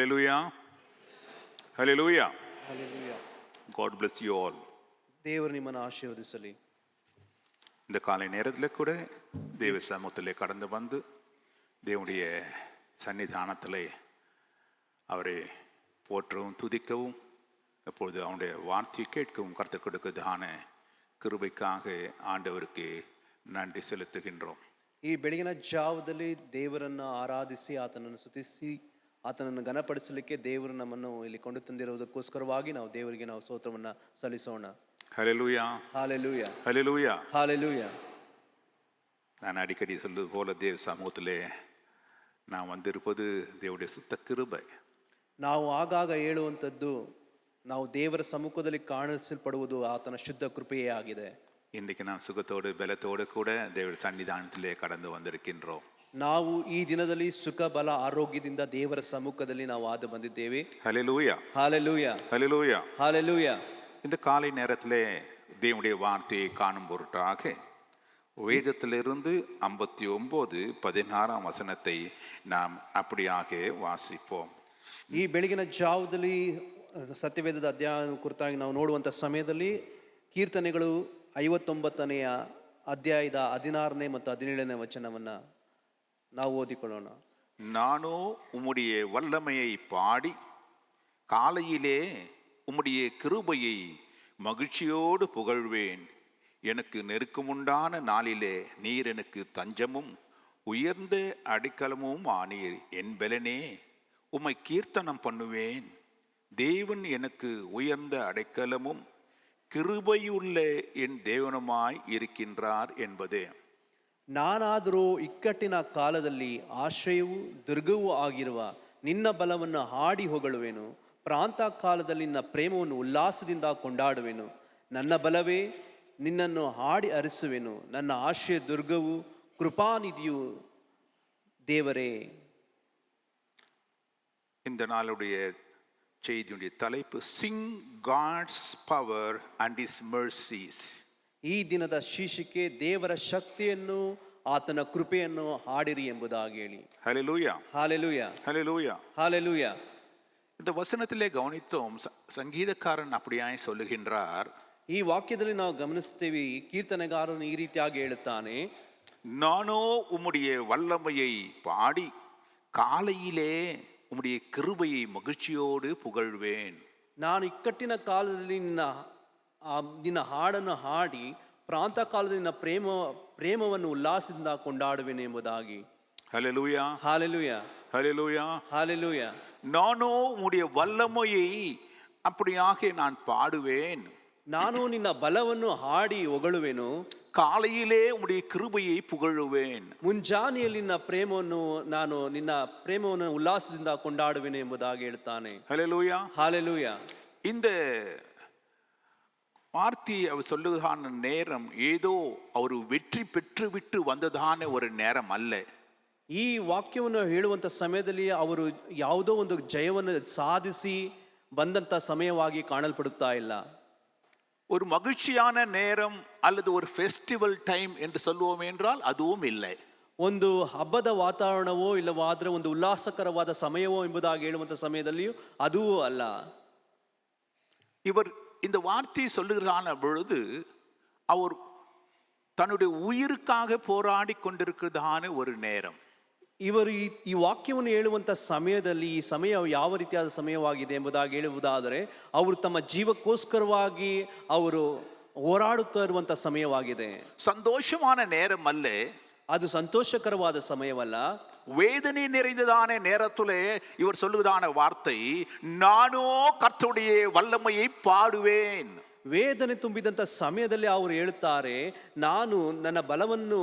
Hallelujah. Hallelujah. Hallelujah. God bless you all. ದೇವರು ನಿಮ್ಮನ್ನು ಆಶೀರ್ವದಿಸಲಿ. இந்த காலை நேரத்தில் கூட தேவ சமூகத்திலே கடந்து வந்து தேவனுடைய சன்னிதானத்திலே அவரை போற்றவும் துதிக்கவும் எப்பொழுது அவனுடைய வார்த்தையை கேட்கவும் கருத்து கொடுக்கதான கிருபைக்காக ஆண்டவருக்கு நன்றி செலுத்துகின்றோம். ಈ ಬೆಳಗಿನ ಜಾವದಲ್ಲಿ ದೇವರನ್ನು ಆರಾಧಿಸಿ ಆತನನ್ನು ಸ್ತುತಿಸಿ ಆತನನ್ನು ಘನಪಡಿಸಲಿಕ್ಕೆ ದೇವರು ನಮ್ಮನ್ನು ಇಲ್ಲಿ ಕೊಂಡು ತಂದಿರುವುದಕ್ಕೋಸ್ಕರವಾಗಿ ನಾವು ದೇವರಿಗೆ ನಾವು ಸ್ತೋತ್ರವನ್ನು ಸಲ್ಲಿಸೋಣ. ஹல்லேலூயா. ஹல்லேலூயா. ஹல்லேலூயா. ஹல்லேலூயா. நான் அடிக்கடி சொல்வது போல தேவ சமூகத்திலே நான் வந்திருப்பது தேவனுடைய சுத்த கிருபை. ನಾವು ಆಗಾಗ ಹೇಳುವಂಥದ್ದು ನಾವು ದೇವರ ಸಮ್ಮುಖದಲ್ಲಿ ಕಾಣಿಸಲ್ಪಡುವುದು ಆತನ ಶುದ್ಧ ಕೃಪೆಯೇ ಆಗಿದೆ. இன்றைக்கு நாம் சுகத்தோடு பலத்தோடு கூட தேவ சன்னிதானத்திலே கடந்து வந்திருக்கின்றோம். ನಾವು ಈ ದಿನದಲ್ಲಿ ಸುಖ ಬಲ ಆರೋಗ್ಯದಿಂದ ದೇವರ ಸಮ್ಮುಖದಲ್ಲಿ ನಾವು ಹಾದು ಬಂದಿದ್ದೇವೆ. ஹல்லேலூயா. ஹல்லேலூயா. ஹல்லேலூயா. ஹல்லேலூயா. இந்த காலை நேரத்திலே தேவனுடைய வார்த்தையை காணும் பொருட்டாக வேதத்திலிருந்து 59:16 வசனத்தை நாம் அப்படியாக வாசிப்போம். ಈ ಬೆಳಗಿನ ಜಾವದಲ್ಲಿ ಸತ್ಯವೇದದ ಅಧ್ಯಾಯ ಕುರಿತಾಗಿ ನಾವು ನೋಡುವಂಥ ಸಮಯದಲ್ಲಿ ಕೀರ್ತನೆಗಳು 59ನೇ ಅಧ್ಯಾಯದ 16ನೇ ಮತ್ತು 17ನೇ ವಚನವನ್ನು ನಾವು ಓದಿಕೊಳ್ಳೋಣ. நானோ உம்முடைய வல்லமையை பாடி காலையிலே உம்முடைய கிருபையை மகிழ்ச்சியோடு புகழ்வேன். எனக்கு நெருக்கமுண்டான நாளிலே நீர் எனக்கு தஞ்சமும் உயர்ந்த அடைக்கலமும் ஆனீர். என் பலனே உம்மை கீர்த்தனம் பண்ணுவேன். தேவன் எனக்கு உயர்ந்த அடைக்கலமும் கிருபையுள்ள என் தேவனுமாய் இருக்கின்றார் என்பதே. ನಾನಾದರೂ ಇಕ್ಕಟ್ಟಿನ ಕಾಲದಲ್ಲಿ ಆಶ್ರಯವೂ ದುರ್ಗವೂ ಆಗಿರುವ ನಿನ್ನ ಬಲವನ್ನು ಹಾಡಿ ಹೊಗಳುವೆನು. ಪ್ರಾಂತ ಕಾಲದಲ್ಲಿ ನಿನ್ನ ಪ್ರೇಮವನ್ನು ಉಲ್ಲಾಸದಿಂದ ಕೊಂಡಾಡುವೆನು. ನನ್ನ ಬಲವೇ, ನಿನ್ನನ್ನು ಹಾಡಿ ಹರಿಸುವೆನು. ನನ್ನ ಆಶ್ರಯ ದುರ್ಗವು ಕೃಪಾನಿಧಿಯು ದೇವರೇ. இந்த நாளுடைய செய்தியுடைய தலைப்பு sing God's power and his mercies. ಈ ದಿನದ ಶೀರ್ಷಿಕೆ ದೇವರ ಶಕ್ತಿಯನ್ನು ಆತನ ಕೃಪೆಯನ್ನು ಹಾಡಿರಿ ಎಂಬುದಾಗಿ ಹೇಳಿ. ஹல்லேலூயா. ஹல்லேலூயா. ஹல்லேலூயா. ஹல்லேலூயா. இந்த வசனத்திலே கவனித்தோம், சங்கீதக்காரன் அப்படியாய் சொல்லுகின்றார். ಈ ವಾಕ್ಯದಲ್ಲಿ ನಾವು ಗಮನಿಸ್ತೇವೆ, ಕೀರ್ತನೆಗಾರನು ಈ ರೀತಿಯಾಗಿ ಹೇಳುತ್ತಾನೆ, நானோ உம்முடைய வல்லமையை பாடி காலையிலே உம்முடைய கிருபையை மகிழ்ச்சியோடு புகழ்வேன். ನಾನು ಇಕ್ಕಟ್ಟಿನ ಕಾಲದಲ್ಲಿ ನಿನ್ನ ಹಾಡನ್ನು ಹಾಡಿ ಪ್ರಾಂತ ಕಾಲದಲ್ಲಿ ನಿನ್ನ ಪ್ರೇಮವನ್ನು ಉಲ್ಲಾಸದಿಂದ ಕೊಂಡಾಡುವೆನು ಎಂಬುದಾಗಿ. ஹல்லேலூயா. ஹல்லேலூயா. ஹல்லேலூயா. ஹல்லேலூயா. நானோ உம்முடைய வல்லமையை அப்படியாக நான் பாடுவேன். ನಾನು ನಿನ್ನ ಬಲವನ್ನು ಹಾಡಿ ಹೊಗಳುವೆನು. காலையிலே உம்முடைய கிருபையை புகழுவேன். ಮುಂಜಾನೆಯಲ್ಲಿ ನಿನ್ನ ಪ್ರೇಮವನ್ನು ಉಲ್ಲಾಸದಿಂದ ಕೊಂಡಾಡುವೆನು ಎಂಬುದಾಗಿ ಹೇಳ್ತಾನೆ. ஹல்லேலூயா. ஹல்லேலூயா. இந்த வார்த்தையை அவர் சொல்லுவதான நேரம் ஏதோ அவர் வெற்றி பெற்று விட்டு வந்ததான ஒரு நேரம் அல்ல. ಈ ವಾಕ್ಯವನ್ನು ಹೇಳುವಂಥ ಸಮಯದಲ್ಲಿ ಅವರು ಯಾವುದೋ ಒಂದು ಜಯವನ್ನು ಸಾಧಿಸಿ ಬಂದಂಥ ಸಮಯವಾಗಿ ಕಾಣಲ್ಪಡುತ್ತಾ ಇಲ್ಲ. ஒரு மகிழ்ச்சியான நேரம் அல்லது ஒரு ஃபெஸ்டிவல் டைம் என்று சொல்லுவோம் என்றால் அதுவும் இல்லை. ಒಂದು ಹಬ್ಬದ ವಾತಾವರಣವೋ ಇಲ್ಲವಾದರೆ ಒಂದು ಉಲ್ಲಾಸಕರವಾದ ಸಮಯವೋ ಎಂಬುದಾಗಿ ಹೇಳುವಂಥ ಸಮಯದಲ್ಲಿಯೂ ಅದೂ ಅಲ್ಲ. இவர் இந்த வார்த்தையை சொல்லுகிறான பொழுது அவர் தன்னுடைய உயிருக்காக போராடி கொண்டிருக்கிறதான ஒரு நேரம். ಇವರು ಈ ವಾಕ್ಯವನ್ನು ಹೇಳುವಂಥ ಸಮಯದಲ್ಲಿ ಈ ಸಮಯ ಯಾವ ರೀತಿಯಾದ ಸಮಯವಾಗಿದೆ ಎಂಬುದಾಗಿ ಹೇಳುವುದಾದರೆ ಅವರು ತಮ್ಮ ಜೀವಕ್ಕೋಸ್ಕರವಾಗಿ ಅವರು ಹೋರಾಡುತ್ತಾ ಇರುವಂಥ ಸಮಯವಾಗಿದೆ. சந்தோஷமான நேரம் அல்ல, ಅದು ಸಂತೋಷಕರವಾದ ಸಮಯವಲ್ಲ. வேதனை நிறைந்ததான நேரத்திலே இவர் சொல்லுவதான வார்த்தை, நானோ கர்த்தருடைய வல்லமையை பாடுவேன். ವೇದನೆ ತುಂಬಿದಂಥ ಸಮಯದಲ್ಲಿ ಅವರು ಹೇಳುತ್ತಾರೆ, ನಾನು ನನ್ನ ಬಲವನ್ನು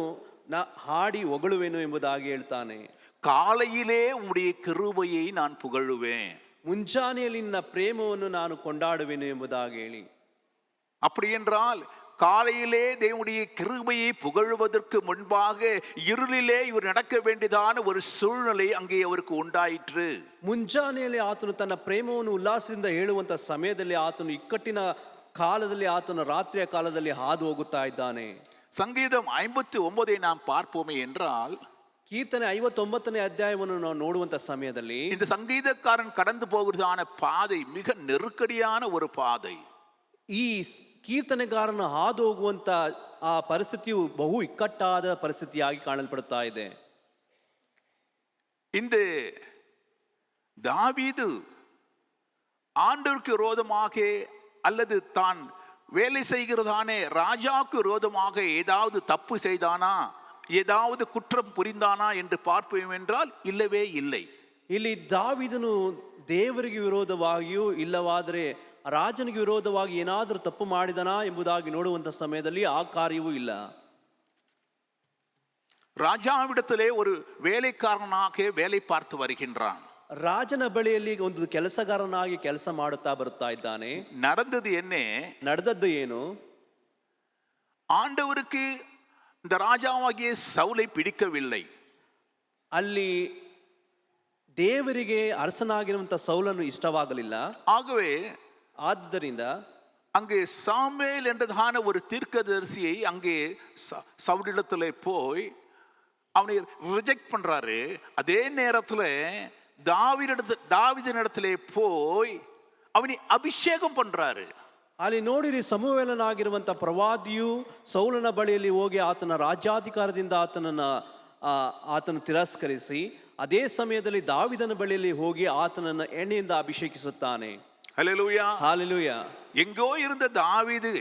ಹಾಡಿ ಹೊಗಳುವೆನು ಎಂಬುದಾಗಿ ಹೇಳ್ತಾನೆ. காலையிலே உம்முடைய கிருபையை நான் புகழுவேன். ಮುಂಜಾನೆಯಲ್ಲಿ ನಿನ್ನ ಪ್ರೇಮವನ್ನು ನಾನು ಕೊಂಡಾಡುವೆನು ಎಂಬುದಾಗಿ ಹೇಳಿ. அப்படி என்றால் காலையிலே தேவனுடைய கிருபையை புகழுவதற்கு முன்பாக இருளிலே இவர் நடக்க வேண்டியதான ஒரு சூழ்நிலை அங்கே அவருக்கு உண்டாயிற்று. ಮುಂಜಾನೆಯಲ್ಲಿ ಆತನು ತನ್ನ ಪ್ರೇಮವನ್ನು ಉಲ್ಲಾಸದಿಂದ ಹೇಳುವಂಥ ಸಮಯದಲ್ಲಿ ಆತನು ಇಕ್ಕಟ್ಟಿನ ಕಾಲದಲ್ಲಿ ಆತನು ರಾತ್ರಿಯ ಕಾಲದಲ್ಲಿ ಹಾದು ಹೋಗುತ್ತಾ ಇದ್ದಾನೆ. சங்கீதம் 59 நாம் பார்ப்போமே என்றால், ಕೀರ್ತನೆ 59ನೇ ಅಧ್ಯಾಯವನ್ನು ನಾವು ನೋಡುವಂತ ಸಮಯದಲ್ಲಿ இந்த சங்கீதக்காரன் கடந்து போகிறதான பாதை மிக நெருக்கடியான ஒரு பாதை. ಈ ಕೀರ್ತನೆಗಾರನ ಹಾದು ಹೋಗುವಂತ ಆ ಪರಿಸ್ಥಿತಿಯು ಬಹು ಇಕ್ಕಟ್ಟಾದ ಪರಿಸ್ಥಿತಿಯಾಗಿ ಕಾಣಲ್ಪಡುತ್ತಾ ಇದೆ. இந்த தாவீது ஆண்டவருக்கு விரோதமாக அல்லது தான் வேலை செய்கிறதானே ராஜாவுக்கு விரோதமாக ஏதாவது தப்பு செய்தானா, ஏதாவது குற்றம் புரிந்தானா என்று பார்ப்போம் என்றால் இல்லவே இல்லை. ಇಲ್ಲಿ ದಾವೀದನು ದೇವರಿಗೆ ವಿರೋಧವಾಗಿಯೂ ಇಲ್ಲವಾದರೆ ರಾಜನಿಗೆ ವಿರೋಧವಾಗಿ ಏನಾದರೂ ತಪ್ಪು ಮಾಡಿದನಾ ಎಂಬುದಾಗಿ ನೋಡುವಂತ ಸಮಯದಲ್ಲಿ ಆ ಕಾರ್ಯವೂ ಇಲ್ಲ. ராஜாவிடத்திலே ஒரு வேலைக்காரனாக வேலை பார்த்து வருகின்றான். ರಾಜನ ಬಳಿಯಲ್ಲಿ ಒಂದು ಕೆಲಸಗಾರನಾಗಿ ಕೆಲಸ ಮಾಡುತ್ತಾ ಬರುತ್ತಾ ಇದ್ದಾನೆ. நடந்தது என்ன? ನಡೆದದ್ದು ಏನು? ஆண்டவருக்கு இந்த ராஜாவாகிய சவுலை பிடிக்கவில்லை. ಅಲ್ಲಿ ದೇವರಿಗೆ ಅರಸನಾಗಿರುವಂತ ಸೌಲನು ಇಷ್ಟವಾಗಲಿಲ್ಲ. ஆகவே ಆದ್ದರಿಂದ அங்கே சாமுவேல் என்றதான ஒரு தீர்க்கதரிசியை அங்கே சவுலிடத்துல போய் அவனை ரிஜெக்ட் பண்றாரு. அதே நேரத்தில் தாவீதினிடத்திலே போய் அவனை ಅಭಿಷೇகம் பண்றாரு. ಅಲ್ಲಿ ನೋಡಿರಿ, ಸಮುವೇಲನಾಗಿರುವಂತ ಪ್ರವಾದಿಯು ಸೌಲನ ಬಳಿಯಲ್ಲಿ ಹೋಗಿ ಆತನ ರಾಜ್ಯಾಧಿಕಾರದಿಂದ ಆತನ ತಿರಸ್ಕರಿಸಿ ಅದೇ ಸಮಯದಲ್ಲಿ ದಾವಿದನ ಬಳಿಯಲ್ಲಿ ಹೋಗಿ ಆತನನ್ನು ಎಣ್ಣೆಯಿಂದ ಅಭಿಷೇಕಿಸುತ್ತಾನೆ. ஹல்லேலூயா, ஹல்லேலூயா. எங்கோ இருந்த தாவீது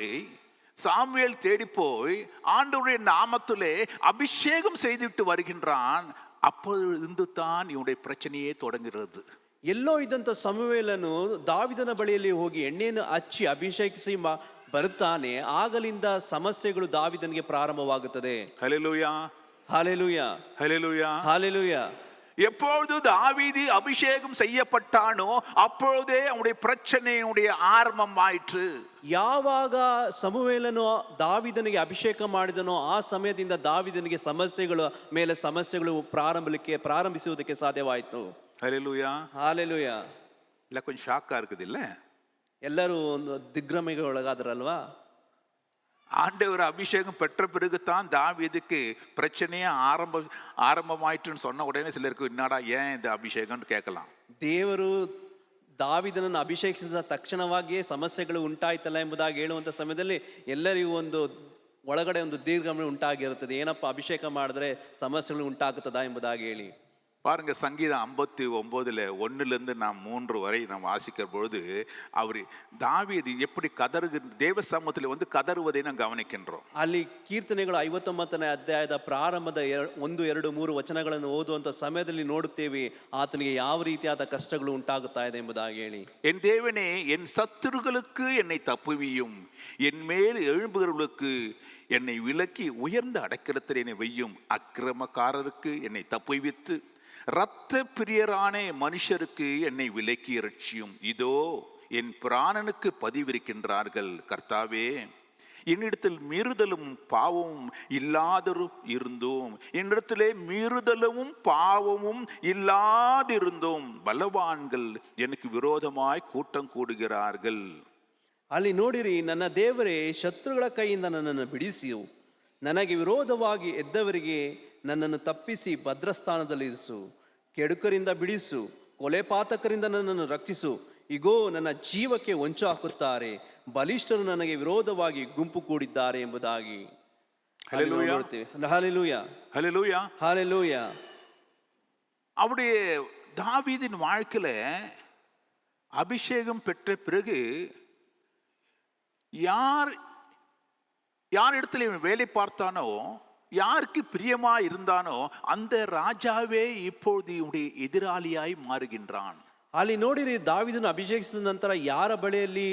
சாமுவேல் தேடி போய் ஆண்டவருடைய நாமத்திலே அபிஷேகம் செய்துவிட்டு வருகின்றான். அப்பொழுது தான் இவனுடைய பிரச்சனையே தொடங்குகிறது. ಎಲ್ಲೋ ಇದ್ದಂತ ಸಮುವೇಲನು ದಾವಿದನ ಬಳಿಯಲ್ಲಿ ಹೋಗಿ ಎಣ್ಣೆಯನ್ನು ಹಚ್ಚಿ ಅಭಿಷೇಕಿಸಿ ಬರುತ್ತಾನೆ. ಆಗಲಿಂದ ಸಮಸ್ಯೆಗಳು ದಾವಿದನಿಗೆ ಪ್ರಾರಂಭವಾಗುತ್ತದೆ. ஹல்லேலூயா, ஹல்லேலூயா, ஹல்லேலூயா, ஹல்லேலூயா. எப்பொழுது தாவீது அபிஷேகம் செய்யப்பட்டானோ அப்பொழுதே அவனுடைய பிரச்சனையுடைய ஆரம்பம் ஆயிற்று. ಯಾವಾಗ ಸಮುವೇಲನು ದಾವಿದನಿಗೆ ಅಭಿಷೇಕ ಮಾಡಿದನೋ ಆ ಸಮಯದಿಂದ ದಾವಿದನಿಗೆ ಸಮಸ್ಯೆಗಳ ಮೇಲೆ ಸಮಸ್ಯೆಗಳು ಪ್ರಾರಂಭಿಸುವುದಕ್ಕೆ ಸಾಧ್ಯವಾಯಿತು. ஹல்லேலூயா, ஹல்லேலೂயா. ಇಲ್ಲ கொஞ்சம் ஷாக்கா இருக்குது இல்ல? ಎಲ್ಲರೂ ಒಂದು ದಿಗ್ಭ್ರಮೆಗೆ ಒಳಗಾದ್ರಲ್ವಾ? ஆண்டவர் அபிஷேகம் பெற்ற பிறகுதான் தாவீதுக்கு பிரச்சனையே ஆரம்பமாயிற்றுன்னு சொன்ன உடனே சிலருக்கு என்னடா ஏன் இந்த அபிஷேகம்னு கேட்கலாம். ದೇವರು ದಾವಿದನನ್ನು ಅಭಿಷೇಕಿಸಿದ ತಕ್ಷಣವಾಗಿಯೇ ಸಮಸ್ಯೆಗಳು ಉಂಟಾಯ್ತಲ್ಲ ಎಂಬುದಾಗಿ ಹೇಳುವಂತ ಸಮಯದಲ್ಲಿ ಎಲ್ಲರಿಗೂ ಒಂದು ಒಳಗಡೆ ಒಂದು ದೀರ್ಘಮೆ ಉಂಟಾಗಿರುತ್ತದೆ. ಏನಪ್ಪ ಅಭಿಷೇಕ ಮಾಡಿದ್ರೆ ಸಮಸ್ಯೆಗಳು ಉಂಟಾಗುತ್ತದಾ ಎಂಬುದಾಗಿ ಹೇಳಿ. பாருங்க, சங்கீதம் 59 1 நாம் 3 வரை நாம் வாசிக்கிற பொழுது அவர் தாவீது எப்படி தேவ சமூகத்தில் வந்து கதறுவதை நாம் கவனிக்கின்றோம். ಅಲ್ಲಿ ಕೀರ್ತನೆಗಳು 59ನೇ ಅಧ್ಯಾಯದ ಪ್ರಾರಂಭದ 1, 2, 3 ವಚನಗಳನ್ನು ಓದುವಂತ ಸಮಯದಲ್ಲಿ ನೋಡುತ್ತೇವೆ ಆತನಿಗೆ ಯಾವ ರೀತಿಯಾದ ಕಷ್ಟಗಳು ಉಂಟಾಗುತ್ತಾ ಇದೆ ಎಂಬುದಾಗಿ ಹೇಳಿ. என் தேவனே, என் சத்துருக்களுக்கு என்னை தப்புவியும், என் மேல் எழும்புகிறவர்களுக்கு என்னை விலக்கி உயர்ந்த அடைக்கலத்தில் என்னை வையும், அக்கிரமக்காரருக்கு என்னை தப்புவித்து இரத்த பிரியரான மனுஷருக்கு என்னை விலக்கி இரட்சியும். இதோ என் பிராணனுக்கு பதிவிருக்கின்றார்கள். கர்த்தாவே, என்னிடத்தில் மீறுதலும் பாவமும் இல்லாதரும் இருந்தோம், என்னிடத்திலே மீறுதலும் பாவமும் இல்லாதிருந்தோம், பலவான்கள் எனக்கு விரோதமாய் கூட்டம் கூடுகிறார்கள். ಅಲ್ಲಿ ನೋಡಿರಿ, ನನ್ನ ದೇವರೇ, ಶತ್ರುಗಳ ಕೈಯಿಂದ ನನ್ನನ್ನು ಬಿಡಿಸಿಯು, ನನಗೆ ವಿರೋಧವಾಗಿ ಎದ್ದವರಿಗೆ ನನ್ನನ್ನು ತಪ್ಪಿಸಿ ಭದ್ರಸ್ಥಾನದಲ್ಲಿ ಇರಿಸು. ಕೆಡುಕರಿಂದ ಬಿಡಿಸು, ಕೊಲೆಪಾತಕರಿಂದ ನನ್ನನ್ನು ರಕ್ಷಿಸು. ಇಗೋ, ನನ್ನ ಜೀವಕ್ಕೆ ಹೊಂಚು ಹಾಕುತ್ತಾರೆ, ಬಲಿಷ್ಠರು ನನಗೆ ವಿರೋಧವಾಗಿ ಗುಂಪು ಕೂಡಿದ್ದಾರೆ ಎಂಬುದಾಗಿ. ஹல்லேலூயா, ஹல்லேலூயா, ஹல்லேலூயா, ஹல்லேலூயா. அவருடைய தாவீதின் வாழ்க்கையில அபிஷேகம் பெற்ற பிறகு யார் இடத்துல வேலை பார்த்தானோ, யாருக்கு பிரியமா இருந்தானோ அந்த ராஜாவே இப்பொழுது இவனுடைய எதிராளியாய் மாறுகின்றான். ಅಲ್ಲಿ ನೋಡಿರಿ, ದಾವಿದನು ಅಭಿಷೇಕಿಸಿದ ನಂತರ ಯಾರ ಬಳಿಯಲ್ಲಿ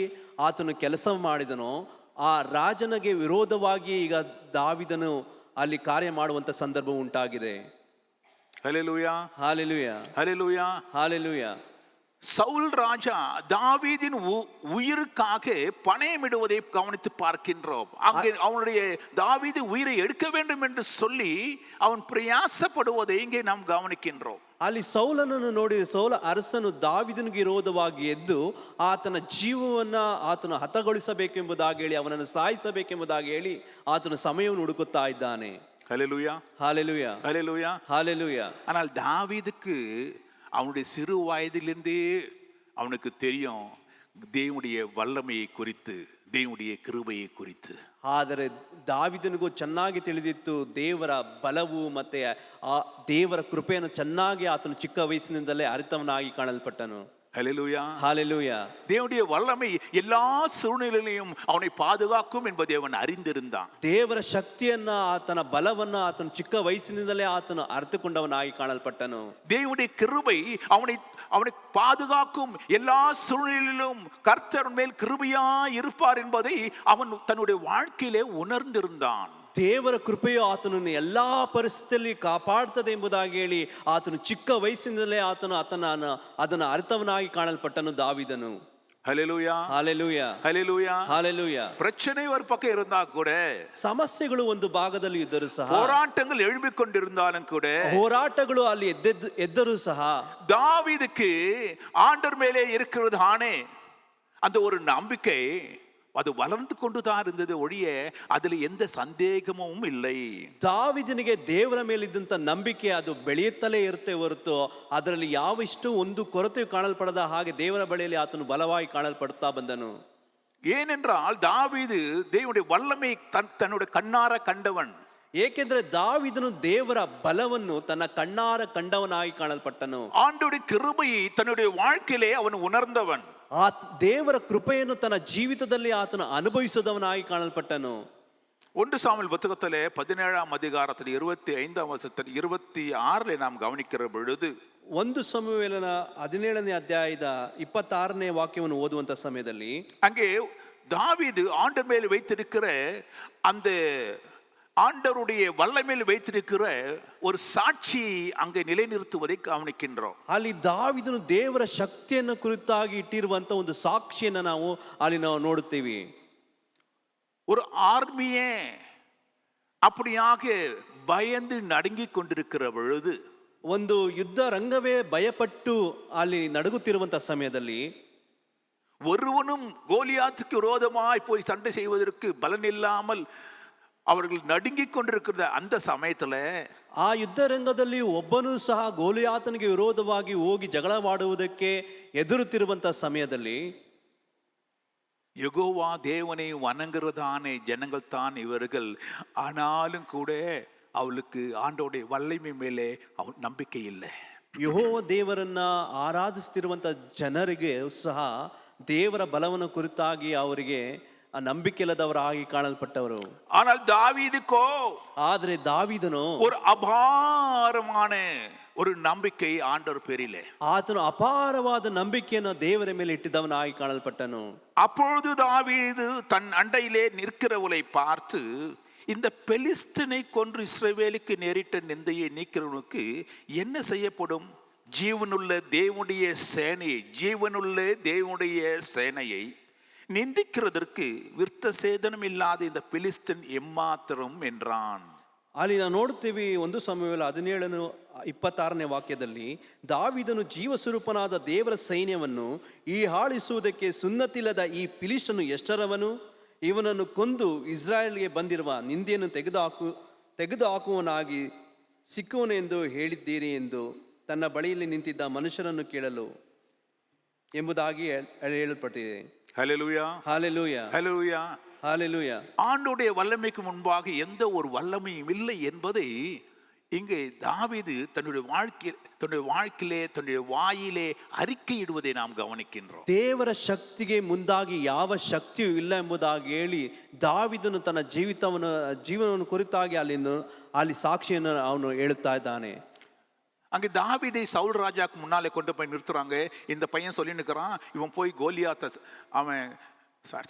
ಆತನು ಕೆಲಸ ಮಾಡಿದನೋ ಆ ರಾಜನಿಗೆ ವಿರೋಧವಾಗಿ ಈಗ ದಾವಿದನು ಅಲ್ಲಿ ಕಾರ್ಯ ಮಾಡುವಂತ ಸಂದರ್ಭ ಉಂಟಾಗಿದೆ. ஹல்லேலூயா, ஹல்லேலூயா, ஹல்லேலூயா, ஹல்லேலூயா. சவுல் ராஜா தாவீதின் உயிருக்காக பணயமிடுவதை கவனித்து பார்க்கின்றோம். அங்கே அவனுடைய தாவீது உயிரை எடுக்க வேண்டும் என்று சொல்லி அவன் பிரயாசப்படுவதை இங்கே நாம் கவனிக்கின்றோம். ಅಲ್ಲಿ ಸೌಲನನ್ನು ನೋಡಿ, ಸೌಲ ಅರಸನು ದಾವಿದನಿಗೆ ವಿರೋಧವಾಗಿ ಎದ್ದು ಆತನ ಜೀವವನ್ನ ಆತನು ಹತಗೊಳಿಸಬೇಕೆಂಬುದಾಗಿ ಹೇಳಿ, ಅವನನ್ನು ಸಾಯಿಸಬೇಕೆಂಬುದಾಗಿ ಹೇಳಿ ಆತನು ಸಮಯವನ್ನು ಹುಡುಕುತ್ತಾ ಇದ್ದಾನೆ. ஹல்லேலூயா, ஹalleluya, ஹல்லேலூயா. ஹalleluya. ஆனால் தாவீதுக்கு அவனுடைய சிறு வயதிலிருந்தே அவனுக்கு தெரியும் தேவனுடைய வல்லமையை குறித்து, தேவனுடைய கிருபையை குறித்து. ಆದರೆ ದಾವಿದನಿಗೂ ಚೆನ್ನಾಗಿ ತಿಳಿದಿತ್ತು ದೇವರ ಬಲವು ಮತ್ತೆ ಆ ದೇವರ ಕೃಪೆಯನ್ನು ಚೆನ್ನಾಗಿ ಆತನು ಚಿಕ್ಕ ವಯಸ್ಸಿನಿಂದಲೇ ಅರಿತವನಾಗಿ ಕಾಣಲ್ಪಟ್ಟನು. ஹல்லேலூயா. ಹಾಲೆಲೂಯ. தேவனுடைய வல்லமை எல்லா சூழ்நிலையிலும் அவனை பாதுகாக்கும் என்பதை அவன் அறிந்திருந்தான். ದೇವರ ಶಕ್ತಿಯನ್ನ ಆತನ ಬಲವನ್ನ ಆತನು ಚಿಕ್ಕ ವಯಸ್ಸಿನಿಂದಲೇ ಆತನು ಅರಿತುಕೊಂಡವನಾಗಿ ಕಾಣಲ್ಪಟ್ಟನು. தேவனுடைய கிருபை அவனை அவனை பாதுகாக்கும், எல்லா சூழ்நிலையிலும் கர்த்தர் மேல் கிருபையா இருப்பார் என்பதை அவன் தன்னுடைய வாழ்க்கையிலே உணர்ந்திருந்தான். ದೇವರ ಕೃಪೆಯು ಆತನನ್ನು ಎಲ್ಲಾ ಪರಿಸ್ಥಿತಿಯಲ್ಲಿ ಕಾಪಾಡ್ತದೆ ಎಂಬುದಾಗಿ ಹೇಳಿ ಆತನು ಚಿಕ್ಕ ವಯಸ್ಸಿನಿಂದಲೇ ಆತನು ಅದನ್ನು ಅರ್ಥವನಾಗಿ ಕಾಣಲ್ಪಟ್ಟನು ದಾವಿದನು. ஹல்லேலூயா, ಹಾಲೆಲೂಯ, ஹல்லேலூயா, ಹಾಲೆಲೂಯ. பிரச்சனை ஒரு பக்கம் இருந்தா கூட, ಸಮಸ್ಯೆಗಳು ಒಂದು ಭಾಗದಲ್ಲಿ ಇದ್ದರೂ ಸಹ, போராட்டங்கள் எழும்பிக் கொண்டிருந்தாலும் கூட, ಹೋರಾಟಗಳು ಅಲ್ಲಿ ಎದ್ದರೂ ಸಹ தாவீதுக்கு ஆண்டவர் மேலே இருக்கிறது ஆனே அந்த ஒரு நம்பிக்கை அது வளர்ந்து கொண்டுதான் இருந்தது ஒழிய அதில் எந்த சந்தேகமும் இல்லை. ದಾವಿದನಿಗೆ ದೇವರ ಮೇಲಿದ್ದಂತ ನಂಬಿಕೆ ಅದು ಬೆಳೆಯುತ್ತಲೇ ಇರುತ್ತೆ ಹೊರತು ಅದರಲ್ಲಿ ಯಾವಿಷ್ಟು ಒಂದು ಕೊರತೆಯು ಕಾಣಲ್ಪಡದ ಹಾಗೆ ದೇವರ ಬಳಿಯಲ್ಲಿ ಆತನು ಬಲವಾಗಿ ಕಾಣಲ್ಪಡ್ತಾ ಬಂದನು. ஏனென்றால் தாவீது தேவனுடைய வல்லமை தன்னுடைய கண்ணார கண்டவன். ಏಕೆಂದ್ರೆ ದಾವಿದನು ದೇವರ ಬಲವನ್ನು ತನ್ನ ಕಣ್ಣಾರ ಕಂಡವನಾಗಿ ಕಾಣಲ್ಪಟ್ಟನು. ஆண்டவருடைய கிருபையை தன்னுடைய வாழ்க்கையிலே அவன் உணர்ந்தவன். ಆ ದೇವರ ಕೃಪೆಯನ್ನು ತನ್ನ ಜೀವಿತದಲ್ಲಿ ಆತನು ಅನುಭವಿಸಿದವನಾಗಿ ಕಾಣಲ್ಪಟ್ಟನು. 1 சாமுவேல் புத்தகத்திலே 17ஆம் அதிகாரத்தில் 25ஆம் வசனத்தில் 26 நாம் கவனிக்கிற பொழுது, 1 ಸಮುವೇಲನ 17ನೇ ಅಧ್ಯಾಯದ 26ನೇ ವಾಕ್ಯವನ್ನು ಓದುವಂತ ಸಮಯದಲ್ಲಿ அங்கே தாவீது ஆண்டவர் மேல் வைத்திருக்கிற அந்த ஆண்டவருடைய வல்லமையில் வைத்திருக்கிற ஒரு சாட்சி அங்கே நிலைநிறுத்துவதை கவனிக்கின்றோம். ಅಲ್ಲಿ ದಾವಿದನು ದೇವರ ಶಕ್ತಿಯನ್ನು ಕುರಿತಾಗಿ ಇಟ್ಟಿರುವಂತ ಒಂದು ಸಾಕ್ಷಿಯನ್ನು ನಾವು ನೋಡುತ್ತೀವಿ. ஒரு ஆர்மியே அப்படியாக பயந்து நடுங்கிக் கொண்டிருக்கிற பொழுது, ಒಂದು ಯುದ್ಧ ರಂಗವೇ ಭಯಪಟ್ಟು ಅಲ್ಲಿ ನಡುಗುತ್ತಿರುವಂತ ಸಮಯದಲ್ಲಿ ஒருவனும் கோலியாத்துக்கு விரோதமாய் போய் சண்டை செய்வதற்கு பலன் இல்லாமல் அவர்கள் நடுங்கிக் கொண்டிருக்கிற அந்த சமயத்துல, ಆ ಯುದ್ಧ ರಂಗದಲ್ಲಿ ಒಬ್ಬನೂ ಸಹ ಗೋಲಿಯಾತನಿಗೆ ವಿರೋಧವಾಗಿ ಹೋಗಿ ಜಗಳವಾಡುವುದಕ್ಕೆ ಎದುರುತ್ತಿರುವಂತ ಸಮಯದಲ್ಲಿ, யெகோவா தேவனை வணங்குறதானே ஜனங்கள் தான் இவர்கள், ஆனாலும் கூட அவளுக்கு ஆண்டோடைய வல்லமை மேலே ನಂಬಿಕೆ இல்லை. ಯೆಹೋವ ದೇವರನ್ನ ಆರಾಧಿಸುತ್ತಿರುವಂತ ಜನರಿಗೆ ಸಹ ದೇವರ ಬಲವನ್ನು ಕುರಿತಾಗಿ ಅವರಿಗೆ ನಂಬಿಕೆ ಇಲ್ಲದವರಾಗಿ ಕಾಣಲ್ಪಟ್ಟವರು. ஆனால் தாவீதுக்கோ, ಆದ್ರೆ ದಾವಿದನು ஒரு அபாரமான ஒரு நம்பிக்கை ஆண்டவர் பேரிலே, ಆತನು ಅಪಾರವಾದ ನಂಬಿಕೆಯನ್ನು ದೇವರ ಮೇಲೆ ಇಟ್ಟಿದ್ದವನಾಗಿ ಕಾಣಲ್ಪಟ್ಟನು. அப்பொழுது தாவீது தன் அண்டையிலே நிற்கிறவளை பார்த்து, இந்த பெலிஸ்தனை கொன்று இஸ்ரவேலுக்கு நேரிட்ட நிந்தையை நீக்கிறவனுக்கு என்ன செய்யப்படும்? ஜீவனுள்ள தேவனுடைய சேனையை நிந்திக்கிறதற்கு விருத்த சேதனம் இல்லாத இந்த பெலிஸ்தன் எம்மாத்திரம் என்றான். ಅಲ್ಲಿ ನಾವು ನೋಡ್ತೀವಿ 1 ಸಮುವೇಲ 17:26ನೇ ವಾಕ್ಯದಲ್ಲಿ, ದಾವಿದನು ಜೀವಸ್ವರೂಪನಾದ ದೇವರ ಸೈನ್ಯವನ್ನು ಈ ಹಾಳಿಸುವುದಕ್ಕೆ ಸುನ್ನತಿಲ್ಲದ ಈ ಫಿಲಿಷ್ಟಿಯನು ಎಷ್ಟರವನು? ಇವನನ್ನು ಕೊಂದು ಇಸ್ರಾಯೇಲ್ಗೆ ಬಂದಿರುವ ನಿಂದೆಯನ್ನು ತೆಗೆದುಹಾಕುವನಾಗಿ ಸಿಕ್ಕುವನೆಂದು ಹೇಳಿದ್ದೀರಿ ಎಂದು ತನ್ನ ಬಳಿಯಲ್ಲಿ ನಿಂತಿದ್ದ ಮನುಷ್ಯರನ್ನು ಕೇಳಲು ಎಂಬುದಾಗಿ ಹೇಳಲ್ಪಟ್ಟಿದೆ. ஹல்லேலூயா, ஹalleluya, ஹல்லேலூயா, ஹalleluya. ஆண்டவருடைய வல்லமைக்கு முன்பாக எந்த ஒரு வல்லமையும் இல்லை என்பதை இங்கே தாவீது தன்னுடைய வாழ்க்கையிலே தன்னுடைய வாயிலே அறிக்கையிடுவதை நாம் கவனிக்கின்றோம். ದೇವರ ಶಕ್ತಿಗೆ ಮುಂದಾಗಿ ಯಾವ ಶಕ್ತಿಯೂ ಇಲ್ಲ ಎಂಬುದಾಗಿ ಹೇಳಿ ದಾವಿದನು ತನ್ನ ಜೀವನವನ್ನು ಕುರಿತಾಗಿ ಅಲ್ಲಿ ಸಾಕ್ಷಿಯನ್ನು ಅವನು ಹೇಳುತ್ತಾ ಇದ್ದಾನೆ. அங்கே தாவீதை சவுல் ராஜாக்கு முன்னாலே கொண்டு போய் நிறுத்துறாங்க. இந்த பையன் சொல்லி நிற்கிறான், இவன் போய் கோலியாத்தை அவன்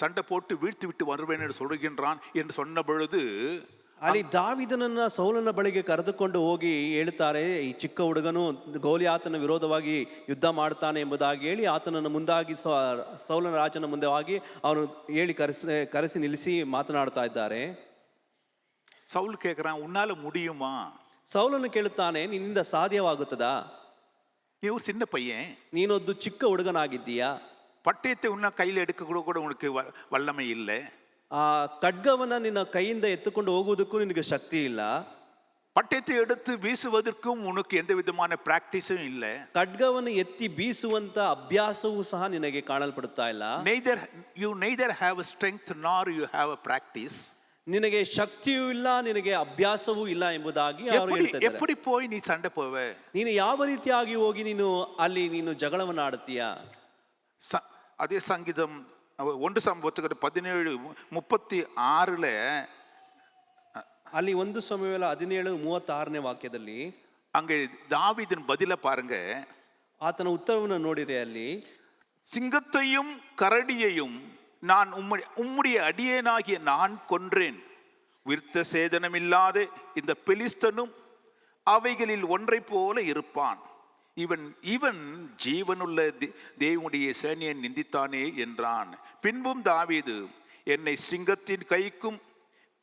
சண்டை போட்டு வீழ்த்தி விட்டு வருவேன் என்று சொல்கின்றான் என்று சொன்ன பொழுது, ಅಲ್ಲಿ ದಾವಿದನನ್ನ ಸೌಲನ ಬಳಿಗೆ ಕರೆದುಕೊಂಡು ಹೋಗಿ ಹೇಳುತ್ತಾರೆ, ಈ ಚಿಕ್ಕ ಹುಡುಗನು ಗೋಲಿಯಾತನ ವಿರೋಧವಾಗಿ ಯುದ್ಧ ಮಾಡ್ತಾನೆ ಎಂಬುದಾಗಿ ಹೇಳಿ ಆತನನ್ನು ಮುಂದಾಗಿ ಸೌಲನ ರಾಜನ ಮುಂದೆವಾಗಿ ಅವನು ಹೇಳಿ ಕರೆಸಿ ನಿಲ್ಲಿಸಿ ಮಾತನಾಡ್ತಾ ಇದ್ದಾರೆ. சவுல் கேட்கிறான், உன்னால முடியுமா? ಸೌಲನು ಕೇಳುತ್ತಾನೆ, ನಿನ್ನಿಂದ ಸಾಧ್ಯವಾಗುತ್ತದಾ? ನೀವು சின்ன பையன், ನೀನೊಂದು ಚಿಕ್ಕ ಹುಡುಗನಾಗಿದ್ದೀಯಾ, பட்டயத்தை உன்ன கையில் எடுக்க கூட உனக்கு வல்லமை இல்லை, ಆ ಖಡ್ಗವನ್ನ ನಿನ್ನ ಕೈಯಿಂದ ಎತ್ತುಕೊಂಡು ಹೋಗುವುದಕ್ಕೂ ನಿನಗೆ ಶಕ್ತಿ ಇಲ್ಲ, பட்டயத்தை எடுத்து வீசுவதற்கும் உனக்கு எந்த விதமான பிராக்டிஸும் இல்லை. ಖಡ್ಗವನ್ನು ಎತ್ತಿ ಬೀಸುವಂತ ಅಭ್ಯಾಸವೂ ಸಹ ನಿನಗೆ ಕಾಣಲ್ಪಡುತ್ತಾ ಇಲ್ಲ. neither have a strength nor you have a practice. ನಿನಗೆ ಶಕ್ತಿಯೂ ಇಲ್ಲ, ನಿನಗೆ ಅಭ್ಯಾಸವೂ ಇಲ್ಲ ಎಂಬುದಾಗಿ ಅವರು ಹೇಳ್ತಾರೆ. எப்படி போய் நீ சண்டை போவே? ನೀನು ಯಾವ ರೀತಿಯಾಗಿ ಹೋಗಿ ನೀನು ಅಲ್ಲಿ ನೀನು ಜಗಳವನ್ನು ಆಡುತ್ತೀಯಾ? அதே சங்கீதம் 1 சாமுவேல் 17:36 ಅಲ್ಲಿ 1 ಸಮುವೇಲ 17:36 ವಾಕ್ಯದಲ್ಲಿ அங்கே தாவீதின் பதில பாருங்க. ಆತನ ಉತ್ತರವನ್ನು ನೋಡಿರೆ ಅಲ್ಲಿ, சிங்கத்தையும் கரடியையும் நான் உம்முடைய அடியேனாகிய நான் கொன்றேன், விருத்த சேதனமில்லாத இந்த பெலிஸ்தனும் அவைகளில் ஒன்றை போல இருப்பான், இவன் ஜீவனுள்ள தேவனுடைய சேனையை நிந்தித்தானே என்றான். பின்பும் தாவீது, என்னை சிங்கத்தின் கைக்கும்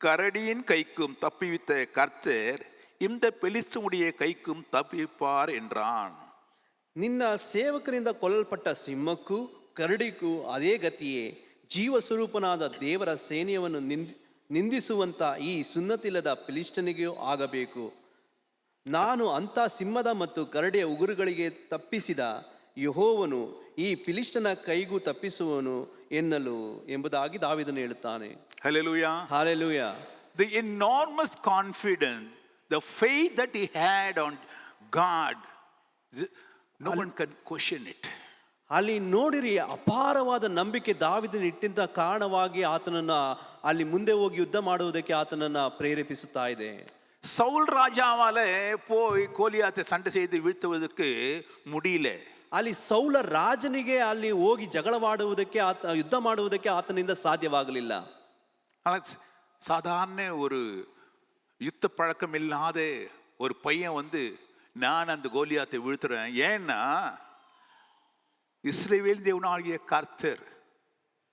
கரடியின் கைக்கும் தப்பிவித்த கர்த்தர் இந்த பெலிஸ்தனுடைய கைக்கும் தப்பிப்பார் என்றான். ನಿನ್ನ ಸೇವಕರಿಂದ ಕೊಲ್ಲಲ್ಪಟ್ಟ ಸಿಂಹಕ್ಕೂ ಕರಡಿಗೂ ಅದೇ ಗತಿಯೇ, ಜೀವ ಸ್ವರೂಪನಾದ ದೇವರ ಸೇನೆಯನ್ನು ನಿಂದಿಸುವಂತ ಈ ಸುನ್ನತಿಲ್ಲದ ಫಿಲಿಷ್ಟಿಯನಿಗೂ ಆಗಬೇಕು. ನಾನು ಅಂಥ ಸಿಂಹದ ಮತ್ತು ಕರಡಿಯ ಉಗುರುಗಳಿಗೆ ತಪ್ಪಿಸಿದ ಯೆಹೋವನು ಈ ಫಿಲಿಷ್ಟಿಯನ ಕೈಗೂ ತಪ್ಪಿಸುವನು ಎನ್ನಲು ಎಂಬುದಾಗಿ ದಾವೀದನು ಹೇಳುತ್ತಾನೆ. Hallelujah. Hallelujah. The enormous confidence, the faith that he had on God, no one can question it. ಅಲ್ಲಿ ನೋಡಿರಿ, ಅಪಾರವಾದ ನಂಬಿಕೆ ದಾವೀದನು ಇಟ್ಟಿದ್ದ ಕಾರಣವಾಗಿ ಆತನನ್ನ ಅಲ್ಲಿ ಮುಂದೆ ಹೋಗಿ ಯುದ್ಧ ಮಾಡುವುದಕ್ಕೆ ಆತನನ್ನ ಪ್ರೇರೇಪಿಸುತ್ತಾ ಇದೆ. சவுல் ராஜாவால போய் கோலியாத்தை சண்டை செய்து வீழ்த்துவதற்கு முடியல. ಅಲ್ಲಿ ಸೌಲ ರಾಜನಿಗೆ ಅಲ್ಲಿ ಹೋಗಿ ಜಗಳವಾಡುವುದಕ್ಕೆ ಯುದ್ಧ ಮಾಡುವುದಕ್ಕೆ ಆತನಿಂದ ಸಾಧ್ಯವಾಗಲಿಲ್ಲ. சாதாரண ஒரு யுத்த பழக்கம் இல்லாத ஒரு பையன் நான் அந்த கோலியாத்தை வீழ்த்துறேன், ஏன்னா இஸ்ரவேல் தேவனாகிய கர்த்தர்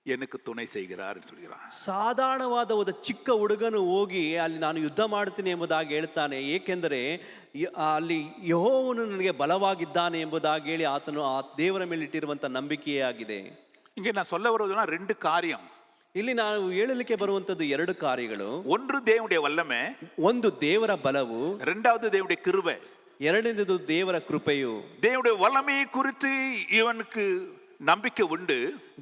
எனக்கு துணை செய்கிறார் சொல்கிறான். ಸಾಧಾರಣವಾದ ಒಂದು ಚಿಕ್ಕ ಹುಡುಗನು ಹೋಗಿ ಅಲ್ಲಿ ನಾನು ಯುದ್ಧ ಮಾಡ್ತೀನಿ ಎಂಬುದಾಗಿ ಹೇಳ್ತಾನೆ, ಏಕೆಂದರೆ ಅಲ್ಲಿ ಯೆಹೋವನು ನನಗೆ ಬಲವಾಗಿದ್ದಾನೆ ಎಂಬುದಾಗಿ ಹೇಳಿ ಆತನು ಆ ದೇವರ ಮೇಲೆ ಇಟ್ಟಿರುವಂತ ನಂಬಿಕೆಯೇ ಆಗಿದೆ. இங்கே நான் சொல்ல வருவதுனா 2 காரியம். ಇಲ್ಲಿ ನಾವು ಹೇಳಲಿಕ್ಕೆ ಬರುವಂತದ್ದು 2 ಕಾರ್ಯಗಳು. ஒன்று தேவனுடைய வல்லமை, ಒಂದು ದೇವರ ಬಲವು, இரண்டாவது தேவனுடைய கிருபை. ಎರಡನೇದು ದೇವರ ಕೃಪೆಯು. தேவனுடைய வல்லமையை குறித்து இவனுக்கு ನಂಬಿಕೆ ಉಂಟು,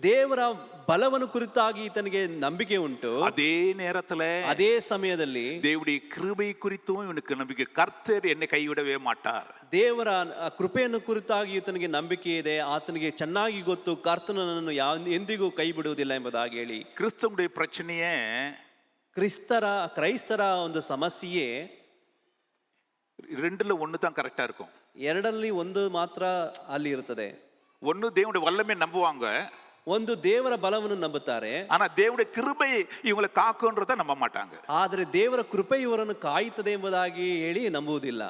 ದೇವರ ಬಲವನ್ನು ಕುರಿತಾಗಿ ಈತನಿಗೆ ನಂಬಿಕೆ ಉಂಟು. அதே நேரத்துல ಅದೇ ಸಮಯದಲ್ಲಿ தேவனுடைய கிருபை குறித்தும் இவனுக்கு ನಂಬಿಕೆ. கர்த்தர் என்னை கைவிடவே மாட்டார். ದೇವರ ಕೃಪೆಯನ್ನು ಕುರಿತಾಗಿ ಈತನಿಗೆ ನಂಬಿಕೆ ಇದೆ. ಆತನಿಗೆ ಚೆನ್ನಾಗಿ ಗೊತ್ತು, ಕರ್ತನು ನನ್ನನ್ನು ಎಂದಿಗೂ ಕೈ ಬಿಡುವುದಿಲ್ಲ ಎಂಬುದಾಗಿ ಹೇಳಿ. கிறிஸ்துவுடைய பிரச்சனையே, ಕ್ರೈಸ್ತರ ಒಂದು ಸಮಸ್ಯೆಯೇ 2ல 1 தான் கரெக்டா இருக்கும். 2ರಲ್ಲಿ 1 ಮಾತ್ರ ಅಲ್ಲಿ ಇರುತ್ತದೆ. ஒன்னு தேவனுடைய வல்லமை நம்புவாங்க, ಒಂದು ದೇವರ ಬಲವನ್ನು ನಂಬುತ್ತಾರೆ. ஆனா தேவனுடைய கிருபை இவங்களை காக்குன்றத நம்ப மாட்டாங்க. ಆದರೆ ದೇವರ ಕೃಪೆ ಇವರನ್ನು ಕಾಯುತ್ತದೆ ಎಂಬುದಾಗಿ ಹೇಳಿ ನಂಬುವುದಿಲ್ಲ.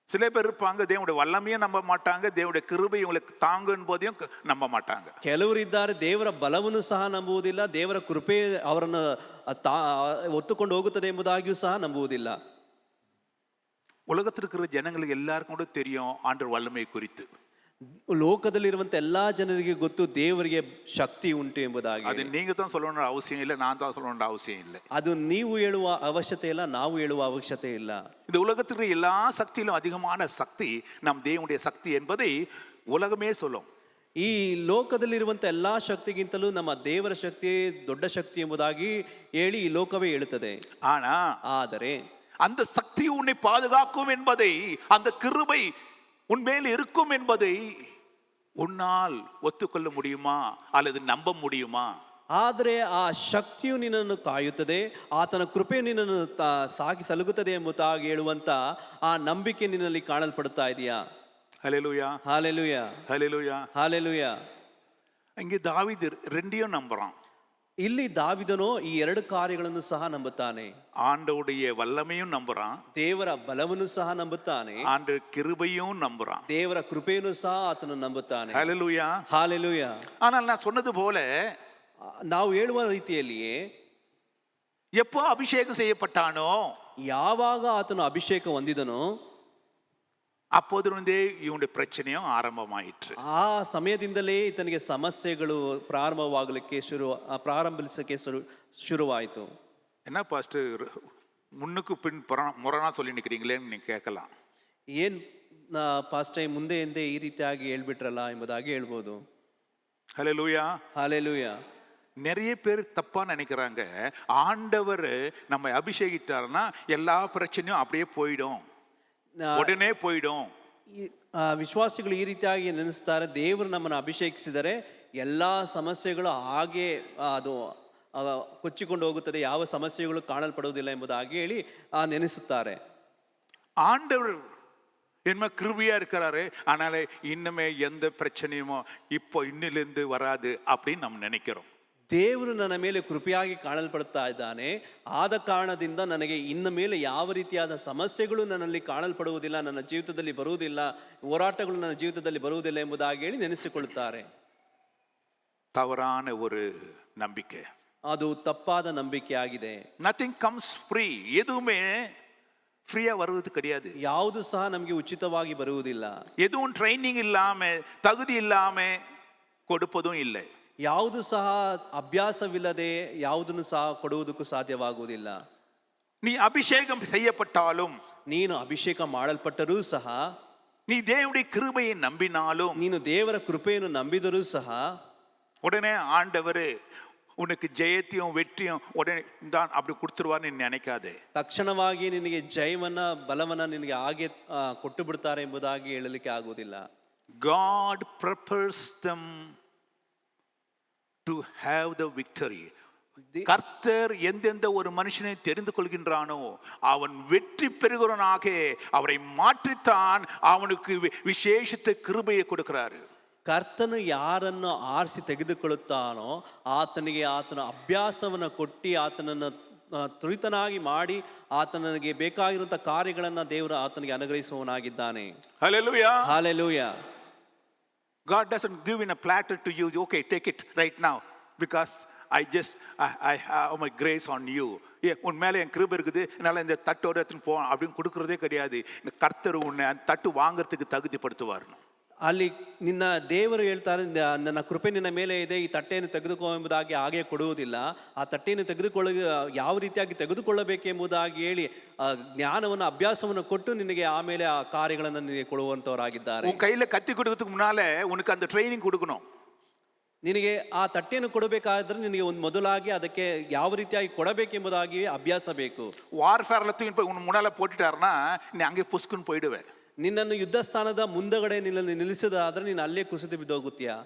சில பேர் இருப்பாங்க, தேவனுடைய வல்லமையும் நம்ப மாட்டாங்க, தேவனுடைய கிருபை இவங்களுக்கு தாங்கு என்பதையும் நம்ப மாட்டாங்க. ಕೆಲವರು ಇದ್ದಾರೆ, ದೇವರ ಬಲವನ್ನು ಸಹ ನಂಬುವುದಿಲ್ಲ, ದೇವರ ಕೃಪೆ ಅವರನ್ನು ಒತ್ತುಕೊಂಡು ಹೋಗುತ್ತದೆ ಎಂಬುದಾಗಿಯೂ ಸಹ ನಂಬುವುದಿಲ್ಲ. உலகத்தில் இருக்கிற ஜனங்களுக்கு எல்லாருக்கும் கூட தெரியும் ஆண்டவர் வல்லமை குறித்து. ಲೋಕದಲ್ಲಿರುವಂತ ಎಲ್ಲಾ ಜನರಿಗೆ ಗೊತ್ತು ದೇವರಿಗೆ ಶಕ್ತಿ ಉಂಟು ಎಂಬುದಾಗಿ. ಅದು நீங்க தான் சொல்லணும்ன்ற அவசியம் இல்லை, நான் தான் சொல்லணும்ன்ற அவசியம் இல்லை. ಅದು ನೀವು ಹೇಳುವ ಅವಶ್ಯಕತೆ ಇಲ್ಲ, ನಾವು ಹೇಳುವ ಅವಶ್ಯಕತೆ ಇಲ್ಲ. இந்த உலகத்தில் இருக்கிற எல்லா சக்தியிலும் அதிகமான சக்தி நம் தேவனுடைய சக்தி என்பதை உலகமே சொல்லும். ಈ ಲೋಕದಲ್ಲಿರುವಂತ ಎಲ್ಲಾ ಶಕ್ತಿಗಿಂತಲೂ ನಮ್ಮ ದೇವರ ಶಕ್ತಿ ದೊಡ್ಡ ಶಕ್ತಿ ಎಂಬುದಾಗಿ ಹೇಳಿ ಈ ಲೋಕವೇ ಹೇಳುತ್ತದೆ. ಆದರೆ அந்த சக்தி உன்னை பாதுகாக்கும் என்பதை, அந்த கிருபை உன்மேல் இருக்கும் என்பதை உன்னால் ஒத்துக்கொள்ள முடியுமா அல்லது நம்ப முடியுமா? ಆದರೆ ಆ ಶಕ್ತಿಯು ನಿನ್ನನ್ನು ಕಾಯುತ್ತದೆ, ಆತನ ಕೃಪೆ ನಿನ್ನನ್ನು ಸಾಗಿ ಸಲಗುತ್ತದೆ ಎಂಬುದಾಗಿ ಹೇಳುವಂತ ಆ ನಂಬಿಕೆ ನಿನ್ನಲ್ಲಿ ಕಾಣಲ್ಪಡುತ್ತಾ ಇದೆಯಾ? ஹல்லேலூயா, ஹல்லேலூயா, ஹல்லேலூயா, ஹல்லேலூயா. இங்கே தாவீது 2யும் நம்புறான். ಇಲ್ಲಿ ದಾವಿದನು ಈ 2 ಕಾರ್ಯಗಳನ್ನು ಸಹ ನಂಬುತ್ತಾನೆ. ஆண்டவருடைய வல்லமையும் நம்புறான், ದೇವರ ಬಲವನ್ನು ಸಹ ನಂಬುತ್ತಾನೆ, ஆண்டவர் கிருபையும் நம்புறான், ದೇವರ ಕೃಪೆಯನ್ನು ಸಹ ಆತನು ನಂಬುತ್ತಾನೆ. ஹல்லேலூயா, ஹல்லேலೂயா. ஆனால் நான் சொன்னது போல ನಾವು ಹೇಳುವ ರೀತಿಯಲ್ಲಿಯೇ எப்போ அபிஷேகம் செய்யப்பட்டானோ, ಯಾವಾಗ ಆತನು ಅಭಿಷೇಕ ಹೊಂದಿದನೋ அப்போதிருந்தே இவனுடைய பிரச்சனையும் ஆரம்பமாயிற்று. ಆ ಸಮಯದಿಂದಲೇ ಈತನಿಗೆ ಸಮಸ್ಯೆಗಳು ಪ್ರಾರಂಭಿಸಕ್ಕೆ ಶುರುವಾಯಿತು. என்ன பாஸ்டர் முன்னுக்கு பின் முரணா சொல்லி நிற்கிறீங்களேன்னு நீங்க கேட்கலாம். ಏನ್ ಪಾಸ್ಟ್ ಟೈಮ್ ಮುಂದೆ ಹಿಂದೆ ಈ ರೀತಿಯಾಗಿ ಹೇಳ್ಬಿಟ್ರಲ್ಲ ಎಂಬುದಾಗಿ ಹೇಳ್ಬೋದು. ஹல்லேலூயா. ಹಾಲೆಲೂಯ. நிறைய பேர் தப்பா நினைக்கிறாங்க, ஆண்டவர் நம்மை அபிஷேகிட்டாருன்னா எல்லா பிரச்சனையும் அப்படியே போயிடும், உடனே போயிடும். ವಿಶ್ವಾಸಿಗಳು ಈ ರೀತಿಯಾಗಿ ನೆನೆಸ್ತಾರೆ, ದೇವರು ನಮ್ಮನ್ನು ಅಭಿಷೇಕಿಸಿದರೆ ಎಲ್ಲ ಸಮಸ್ಯೆಗಳು ಹಾಗೆ ಅದು ಕೊಚ್ಚಿಕೊಂಡು ಹೋಗುತ್ತದೆ, ಯಾವ ಸಮಸ್ಯೆಗಳು ಕಾಣಲ್ಪಡುವುದಿಲ್ಲ ಎಂಬುದಾಗಿ ಹೇಳಿ ನೆನೆಸುತ್ತಾರೆ. ஆண்டவர் என்ன கிருபையா இருக்கிறாரு, ஆனாலே இன்னுமே எந்த பிரச்சனையுமோ இப்போ இன்னிலிருந்து வராது அப்படின்னு நம்ம நினைக்கிறோம். ದೇವರು ನನ್ನ ಮೇಲೆ ಕೃಪೆಯಾಗಿ ಕಾಣಲ್ಪಡುತ್ತಾ ಇದ್ದಾನೆ, ಆದ ಕಾರಣದಿಂದ ನನಗೆ ಇನ್ನು ಮೇಲೆ ಯಾವ ರೀತಿಯಾದ ಸಮಸ್ಯೆಗಳು ನನ್ನಲ್ಲಿ ಕಾಣಲ್ಪಡುವುದಿಲ್ಲ, ನನ್ನ ಜೀವಿತದಲ್ಲಿ ಬರುವುದಿಲ್ಲ, ಹೋರಾಟಗಳು ನನ್ನ ಜೀವಿತದಲ್ಲಿ ಬರುವುದಿಲ್ಲ ಎಂಬುದಾಗಿ ಹೇಳಿ ನೆನೆಸಿಕೊಳ್ಳುತ್ತಾರೆ. தவறான ஒரு நம்பிக்கை, ಅದು ತಪ್ಪಾದ ನಂಬಿಕೆ ಆಗಿದೆ. நத்திங் கம்ஸ் ஃப்ரீ, எதுவுமே ஃப்ரீயா வருவது கிடையாது. ಯಾವುದು ಸಹ ನಮಗೆ ಉಚಿತವಾಗಿ ಬರುವುದಿಲ್ಲ. எதுவும் ட்ரைனிங் இல்லாம தகுதி இல்லாம கொடுப்பதும் இல்லை. ಯಾವುದು ಸಹ ಅಭ್ಯಾಸವಿಲ್ಲದೆ ಯಾವುದನ್ನು ಸಹ ಕೊಡುವುದಕ್ಕೂ ಸಾಧ್ಯವಾಗುವುದಿಲ್ಲ. நீ அபிஷேகம் செய்யப்பட்டாலும், ನೀನು ಅಭಿಷೇಕ ಮಾಡಲ್ಪಟ್ಟರೂ ಸಹ, நீ தேவனுடைய கிருபையை நம்பினாலும், ನೀನು ದೇವರ ಕೃಪೆಯನ್ನು ನಂಬಿದರೂ ಸಹ உடனே ஆண்டவர் உனக்கு ஜெயத்தையும் வெற்றியும் உடனே தான் அப்படி கொடுத்துருவார்னு நீ நினைக்காதே. ತಕ್ಷಣವಾಗಿ ನಿನಗೆ ಜಯವನ್ನ ಬಲವನ್ನ ನಿನಗೆ ಹಾಗೆ ಕೊಟ್ಟು ಬಿಡ್ತಾರೆ ಎಂಬುದಾಗಿ ಹೇಳಲಿಕ್ಕೆ ಆಗುವುದಿಲ್ಲ. God prepares them to have the victory. கர்த்தர் எந்தெந்த ஒரு மனுஷனை தெரிந்து கொள்கின்றானோ அவன் வெற்றி பெறுகிறவனாக அவரை மாற்றித்தான் அவனுக்கு விசேஷித்த கிருபையை கொடுக்கிறாரு. ಕರ್ತನು ಯಾರನ್ನು ಆರಿಸಿ ತೆಗೆದುಕೊಳ್ಳುತ್ತಾನೋ ಆತನಿಗೆ ಆತನ ಅಭ್ಯಾಸವನ್ನು ಕೊಟ್ಟು ಆತನನ್ನು ತ್ವರಿತನಾಗಿ ಮಾಡಿ ಆತನಿಗೆ ಬೇಕಾಗಿರುವಂತಹ ಕಾರ್ಯಗಳನ್ನ ದೇವರು ಆತನಿಗೆ ಅನುಗ್ರಹಿಸುವವನಾಗಿದ್ದಾನೆ. Hallelujah. Hallelujah. God doesn't give in a platter to you. Okay, take it right now because I have my grace on you. உன் மேலே என் கிருபை இருக்குது, என்னால் இந்த தட்டோட எடுத்துன்னு போ அப்படின்னு கொடுக்கறதே கிடையாது. இந்த கர்த்தர் உன்னை அந்த தட்டு வாங்கறதுக்கு தகுதிப்படுத்துவார். ಅಲ್ಲಿ ನಿನ್ನ ದೇವರು ಹೇಳ್ತಾರೆ, ನನ್ನ ಕೃಪೆ ನಿನ್ನ ಮೇಲೆ ಇದೆ, ಈ ತಟ್ಟೆಯನ್ನು ತೆಗೆದುಕೋ ಎಂಬುದಾಗಿ ಹಾಗೆ ಕೊಡುವುದಿಲ್ಲ. ಆ ತಟ್ಟೆಯನ್ನು ಯಾವ ರೀತಿಯಾಗಿ ತೆಗೆದುಕೊಳ್ಳಬೇಕೆಂಬುದಾಗಿ ಹೇಳಿ ಜ್ಞಾನವನ್ನು ಅಭ್ಯಾಸವನ್ನು ಕೊಟ್ಟು ನಿನಗೆ ಆಮೇಲೆ ಆ ಕಾರ್ಯಗಳನ್ನು ನಿನಗೆ ಕೊಡುವಂತವರಾಗಿದ್ದಾರೆ. உன் கையில கத்தி கொடுக்கிறதுக்கு முன்னாலே உனக்கு அந்த ட்ரைனிங் கொடுக்கணும். ನಿನಗೆ ಆ ತಟ್ಟೆಯನ್ನು ಕೊಡಬೇಕಾದ್ರೆ ನಿನಗೆ ಒಂದು ಮೊದಲಾಗಿ ಅದಕ್ಕೆ ಯಾವ ರೀತಿಯಾಗಿ ಕೊಡಬೇಕೆಂಬುದಾಗಿ ಅಭ್ಯಾಸ ಬೇಕು. வார்ஃபேர்ல தூக்கி போய் உன் முன்னால போட்டுட்டாருன்னா நீ அங்கே புஸ்குன்னு போயிடுவே. ನಿನ್ನನ್ನು ಯುದ್ಧ ಸ್ಥಾನದ ಮುಂದಗಡೆ ನಿಲ್ಲಿಸೋದಾದ್ರೆ ನೀನು ಅಲ್ಲೇ ಕುಸಿದು ಬಿದ್ದೋಗುತ್ತೀಯಾ.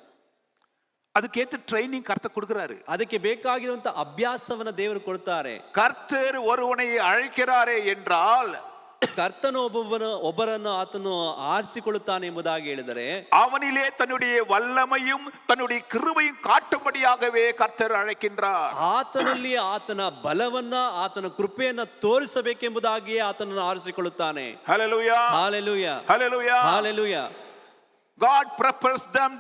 அதுக்கேற்ற ட்ரைனிங் கர்த்தர் கொடுக்கிறாரு. ಅದಕ್ಕೆ ಬೇಕಾಗಿರುವಂತ ಅಭ್ಯಾಸವನ್ನ ದೇವರು ಕೊಡ್ತಾರೆ. கர்த்தர் ஒருவனை அழைக்கிறாரே என்றால், ಕರ್ತನು ಒಬ್ಬರನ್ನು ಆತನು ಆರಿಸಿಕೊಳ್ಳುತ್ತಾನೆ ಎಂಬುದಾಗಿ ಹೇಳಿದರೆ அவனிலே தன்னுடைய வல்லமையும் தன்னுடைய கிருபையும் காட்டும்படியாகவே கர்த்தர் அழைக்கின்றார். ಆತನಲ್ಲಿ ಆತನ ಬಲವನ್ನ ಆತನ ಕೃಪೆಯನ್ನ ತೋರಿಸಬೇಕೆಂಬುದಾಗಿಯೇ ಆತನನ್ನು ಆರಿಸಿಕೊಳ್ಳುತ್ತಾನೆ. Hallelujah. Hallelujah. Hallelujah. Hallelujah. God prepares them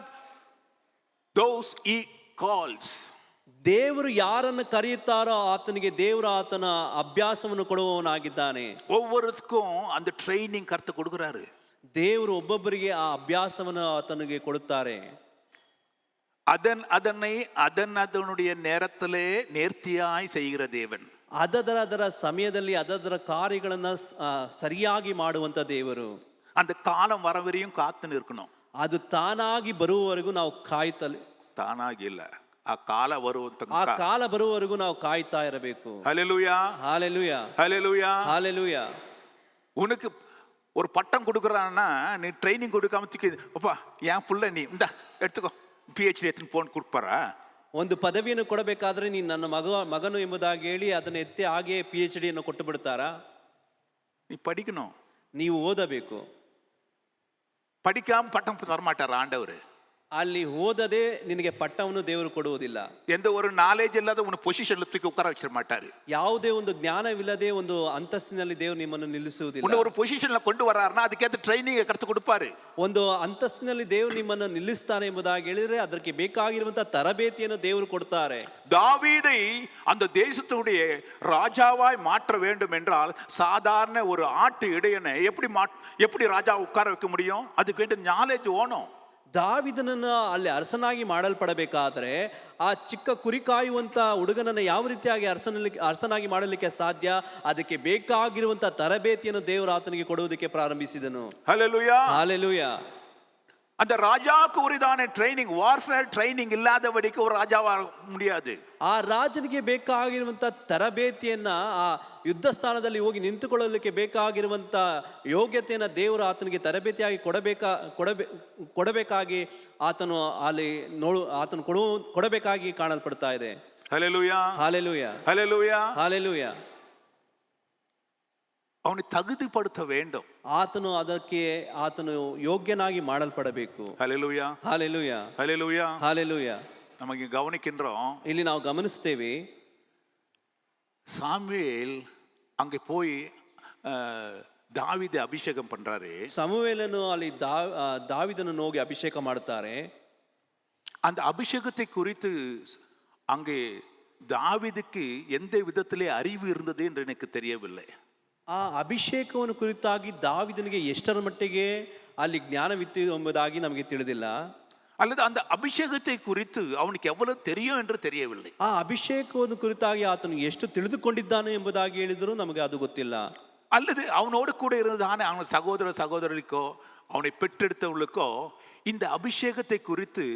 those he calls. ದೇವರು ಯಾರನ್ನು ಕರೆಯುತ್ತಾರೋ ಆತನಿಗೆ ದೇವರು ಆತನ ಅಭ್ಯಾಸವನ್ನು ಕೊಡುವವನಾಗಿದ್ದಾನೆ. ஒவ்வொருத்துக்கும் அந்த ட்ரைனிங் கர்த்தர் கொடுக்கிறாரு. ದೇವರು ಒಬ್ಬೊಬ್ಬರಿಗೆ ಆ ಅಭ್ಯಾಸವನ್ನು ಆತನಿಗೆ ಕೊಡುತ್ತಾರೆ. அதனுடைய நேரத்திலே நேர்த்தியாய் செய்கிற தேவன். ಅದರ ಸಮಯದಲ್ಲಿ ಅದರ ಕಾರ್ಯಗಳನ್ನ ಸರಿಯಾಗಿ ಮಾಡುವಂತ ದೇವರು. அந்த காலம் வரவரையும் காத்து நிற்கணும். ಅದು ತಾನಾಗಿ ಬರುವವರೆಗೂ ನಾವು ಕಾಯ್ತಲೇ. தானாಗಿ ಇಲ್ಲ, ಆ ಕಾಲ ಬರುವಂತ ಆ ಕಾಲ ಬರುವವರೆಗೂ ನಾವು ಕಾಯ್ತಾ ಇರಬೇಕು. ஹல்லேலூயா. ஹalleluya. ஹல்லேலூயா. ஹalleluya. உனக்கு ஒரு பட்டம் கொடுக்குறான்னா நீ ட்ரைனிங் கொடுக்காம தூக்கி அப்பா என் புள்ள நீ இந்த எடுத்துக்கோ PhD எடுத்துன்னு போன் கொடுப்பாரா? ಒಂದು ಪದವಿಯನ್ನು ಕೊಡಬೇಕಾದ್ರೆ ನೀನು ನನ್ನ ಮಗನು ಎಂಬುದಾಗಿ ಹೇಳಿ ಅದನ್ನ ಎತ್ತಿ ಹಾಗೆ PhD ಅನ್ನು ಕೊಟ್ಟು ಬಿಡ್ತಾರಾ? நீ படிக்கணும், ನೀವು ಓದಬೇಕು. படிக்காம பட்டம் தரமாட்டார் ஆண்டவர். ಅಲ್ಲಿ ಓದದೆ ನಿನಗೆ ಪಟ್ಟವನ್ನು ದೇವರು ಕೊಡುವುದಿಲ್ಲ. எந்த ஒரு நாலேஜ் இல்லாத உன்னை பொசிஷன்ல தூக்கி உட்கார வச்சிட மாட்டாரு. ಯಾವುದೇ ಒಂದು ಜ್ಞಾನವಿಲ್ಲದೆ ಒಂದು ಅಂತಸ್ತಿನಲ್ಲಿ ದೇವರು ನಿಮ್ಮನ್ನು ನಿಲ್ಲಿಸುವುದಿಲ್ಲ. உன்னை ஒரு பொசிஷன்ல கொண்டு வராருன்னா அதுக்கேற்ற ட்ரைனிங் கர்த்தர் கொடுப்பாரு. ಒಂದು ಅಂತಸ್ತಿನಲ್ಲಿ ದೇವರು ನಿಮ್ಮನ್ನು ನಿಲ್ಲಿಸ್ತಾನೆ ಎಂಬುದಾಗಿ ಹೇಳಿದ್ರೆ ಅದಕ್ಕೆ ಬೇಕಾಗಿರುವಂತಹ ತರಬೇತಿಯನ್ನು ದೇವರು ಕೊಡ್ತಾರೆ. தாவீதை அந்த தேசத்துடைய ராஜாவாய் மாற்ற வேண்டும் என்றால் சாதாரண ஒரு ஆட்டு இடையனை எப்படி ராஜா உட்கார வைக்க முடியும்? அதுக்கு வேண்டிய நாலேஜ் வேணும். ದಾವಿದನನ್ನ ಅಲ್ಲಿ ಅರಸನಾಗಿ ಮಾಡಲ್ಪಡಬೇಕಾದ್ರೆ ಆ ಚಿಕ್ಕ ಕುರಿ ಕಾಯುವಂತ ಹುಡುಗನನ್ನ ಯಾವ ರೀತಿಯಾಗಿ ಅರಸನಾಗಿ ಮಾಡಲಿಕ್ಕೆ ಸಾಧ್ಯ? ಅದಕ್ಕೆ ಬೇಕಾಗಿರುವಂತ ತರಬೇತಿಯನ್ನು ದೇವರು ಆತನಿಗೆ ಕೊಡುವುದಕ್ಕೆ ಪ್ರಾರಂಭಿಸಿದನು. ஹல்லேலூயா. ಹಾಲೆಲೂಯಾ. அந்த ராஜாவுக்கு உரிதான ட்ரைனிங், வார்ஃபேர் ட்ரைனிங் இல்லாதபடிக்கு ஒரு ராஜாவாக முடியாது. ಆ ರಾಜನಿಗೆ ಬೇಕಾಗಿರುವಂತ ತರಬೇತಿಯನ್ನ, ಆ ಯುದ್ಧ ಸ್ಥಾನದಲ್ಲಿ ಹೋಗಿ ನಿಂತುಕೊಳ್ಳಲಿಕ್ಕೆ ಬೇಕಾಗಿರುವಂತ ಯೋಗ್ಯತೆಯನ್ನ ದೇವರು ಆತನಿಗೆ ತರಬೇತಿಯಾಗಿ ಕೊಡಬೇಕಾಗಿ ಆತನು ಕೊಡಬೇಕಾಗಿ ಕಾಣಲ್ಪಡ್ತಾ ಇದೆ. ஹல்லேலூயா. ಹಾಲೆಲೂಯಾ. ஹல்லேலூயா. ಹಾಲೆಲೂಯಾ. அவனை தகுதிப்படுத்த வேண்டும். ಆತನು ಯೋಗ್ಯನಾಗಿ ಮಾಡಲ್ಪಡಬೇಕು. ஹல்லேலூயா. ಹಾಲೆಲೂಯಾ. ஹல்லேலூயா. ಹಾಲೆಲೂಯಾ. நமக்கு கவனிக்கின்றோம், ಇಲ್ಲಿ ನಾವು ಗಮನಿಸ್ತೇವೆ, சாமுவேல் அங்கே போய் தாவீதை அபிஷேகம் பண்றாரு. ಸಮುವೇಲನು ಅಲ್ಲಿ ದಾವಿದನನ್ನು ಹೋಗಿ ಅಭಿಷೇಕ ಮಾಡುತ್ತಾರೆ. அந்த அபிஷேகத்தை குறித்து அங்கே தாவீதுக்கு எந்த விதத்திலே அறிவு இருந்தது என்று எனக்கு தெரியவில்லை. ಆ ಅಭಿಷೇಕವನ್ನು ಕುರಿತಾಗಿ ದಾವಿದನಿಗೆ ಎಷ್ಟರ ಮಟ್ಟಿಗೆ ಅಲ್ಲಿ ಜ್ಞಾನವಿತ್ತು ಎಂಬುದಾಗಿ ನಮಗೆ ತಿಳಿದಿಲ್ಲ. அல்லது அந்த அபிஷேகத்தை குறித்து அவனுக்கு எவ்வளவு தெரியும் என்று தெரியவில்லை. ಆ ಅಭಿಷೇಕವನ್ನು ಕುರಿತಾಗಿ ಆತನು ಎಷ್ಟು ತಿಳಿದುಕೊಂಡಿದ್ದಾನೆ ಎಂಬುದಾಗಿ ಹೇಳಿದರೂ ನಮಗೆ ಅದು ಗೊತ್ತಿಲ್ಲ. அல்லது அவனோடு கூட இருந்ததான அவன் சகோதரர்களுக்கோ அவனை பெற்றெடுத்தவர்களுக்கோ இந்த அபிஷேகத்தை குறித்து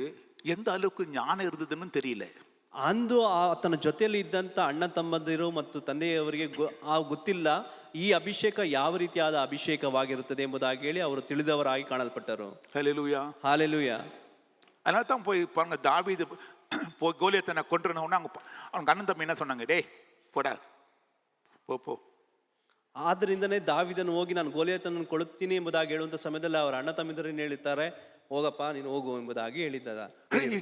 எந்த அளவுக்கு ஞானம் இருந்ததுன்னு தெரியல. ಅಂದು ಆತನ ಜೊತೆಯಲ್ಲಿ ಇದ್ದಂತ ಅಣ್ಣ ತಮ್ಮಂದಿರು ಮತ್ತು ತಂದೆಯವರಿಗೆ ಗೊತ್ತಿಲ್ಲ ಈ ಅಭಿಷೇಕ ಯಾವ ರೀತಿಯಾದ ಅಭಿಷೇಕವಾಗಿರುತ್ತದೆ ಎಂಬುದಾಗಿ ಹೇಳಿ ಅವರು ತಿಳಿದವರಾಗಿ ಕಾಣಲ್ಪಟ್ಟರು. ஹல்லேலூயா. ಹಾಲೆಲೂಯಾ. அதனால தான் போய் பாருங்க, தாவீது போய் கோலியத்தனை கொன்றுனவொன்னே அவங்க அண்ணன் தம்பி என்ன சொன்னாங்க, டேய் போடா போ போ. ಆದ್ದರಿಂದನೇ ದಾವಿದನು ಹೋಗಿ ನಾನು ಗೋಲಿಯತನನ್ನು ಕೊಡುತ್ತೀನಿ ಎಂಬುದಾಗಿ ಹೇಳುವಂತ ಸಮಯದಲ್ಲಿ ಅವರ ಅಣ್ಣ ತಮ್ಮಿದರನ್ನು ಹೇಳುತ್ತಾರೆ, ಹೋಗಪ್ಪ ನೀನು ಹೋಗು ಎಂಬುದಾಗಿ ಹೇಳಿದ್ದಾರೆ.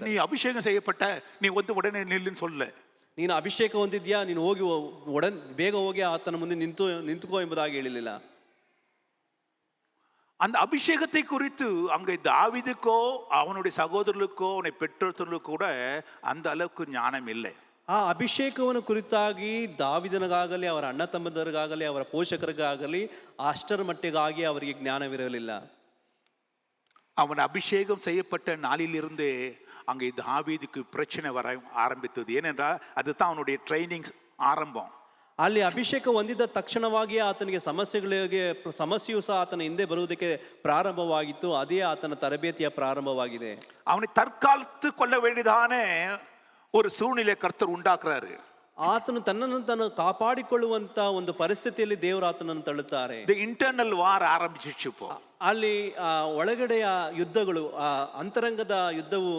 நீ அபிஷேகம் செய்யப்பட்ட, நீ வந்து உடனே நில்லுன்னு சொல்ல. ನೀನು ಅಭಿಷೇಕ ಹೊಂದಿದ್ಯಾ, ನೀನು ಹೋಗಿ ಬೇಗ ಹೋಗಿ ಆತನ ಮುಂದೆ ನಿಂತುಕೋ ಎಂಬುದಾಗಿ ಹೇಳಿರಲಿಲ್ಲ. அந்த அபிஷேகத்தை குறித்து அங்கே தாவீதுக்கோ அவனுடைய சகோதரர்களுக்கோ அவனை பெற்றோர்களுக்கோ கூட அந்த அளவுக்கு ஞானம் இல்லை. ಆ ಅಭಿಷೇಕವನ್ನು ಕುರಿತಾಗಿ ದಾವಿದನಿಗಾಗಲಿ ಅವರ ಅಣ್ಣ ತಮ್ಮಂದರಿಗಾಗಲಿ ಅವರ ಪೋಷಕರಿಗಾಗಲಿ ಅಷ್ಟರ ಮಟ್ಟಿಗಾಗಿ ಅವರಿಗೆ ಜ್ಞಾನವಿರಲಿಲ್ಲ. அவன் அபிஷேகம் செய்யப்பட்ட நாளிலிருந்தே அங்கே தாவீதுக்கு பிரச்சனை வர ஆரம்பித்தது. ஏனென்றால் அதுதான் அவனுடைய ட்ரைனிங் ஆரம்பம். ಅಲ್ಲಿ ಅಭಿಷೇಕ ಹೊಂದಿದ ತಕ್ಷಣವಾಗಿ ಆತನಿಗೆ ಸಮಸ್ಯೆಯು ಸಹ ಆತನ ಹಿಂದೆ ಬರುವುದಕ್ಕೆ ಪ್ರಾರಂಭವಾಗಿತ್ತು. ಅದೇ ಆತನ ತರಬೇತಿಯ ಪ್ರಾರಂಭವಾಗಿದೆ. அவனை தற்காலத்து கொள்ள வேண்டியதானே ஒரு சூழ்நிலை கர்த்தர் உண்டாக்குறாரு. ಆತನು ತನ್ನನ್ನು ಕಾಪಾಡಿಕೊಳ್ಳುವಂತ ಒಂದು ಪರಿಸ್ಥಿತಿಯಲ್ಲಿ ದೇವರು ಆತನನ್ನು ತಳ್ಳುತ್ತಾರೆ. ದಿ ಇಂಟರ್ನಲ್ ವಾರ್ ಆರಂಭಿಸಿತ್ತು. ಅಲ್ಲಿ ಒಳಗಡೆಯ ಯುದ್ಧಗಳು, ಅಂತರಂಗದ ಯುದ್ಧವು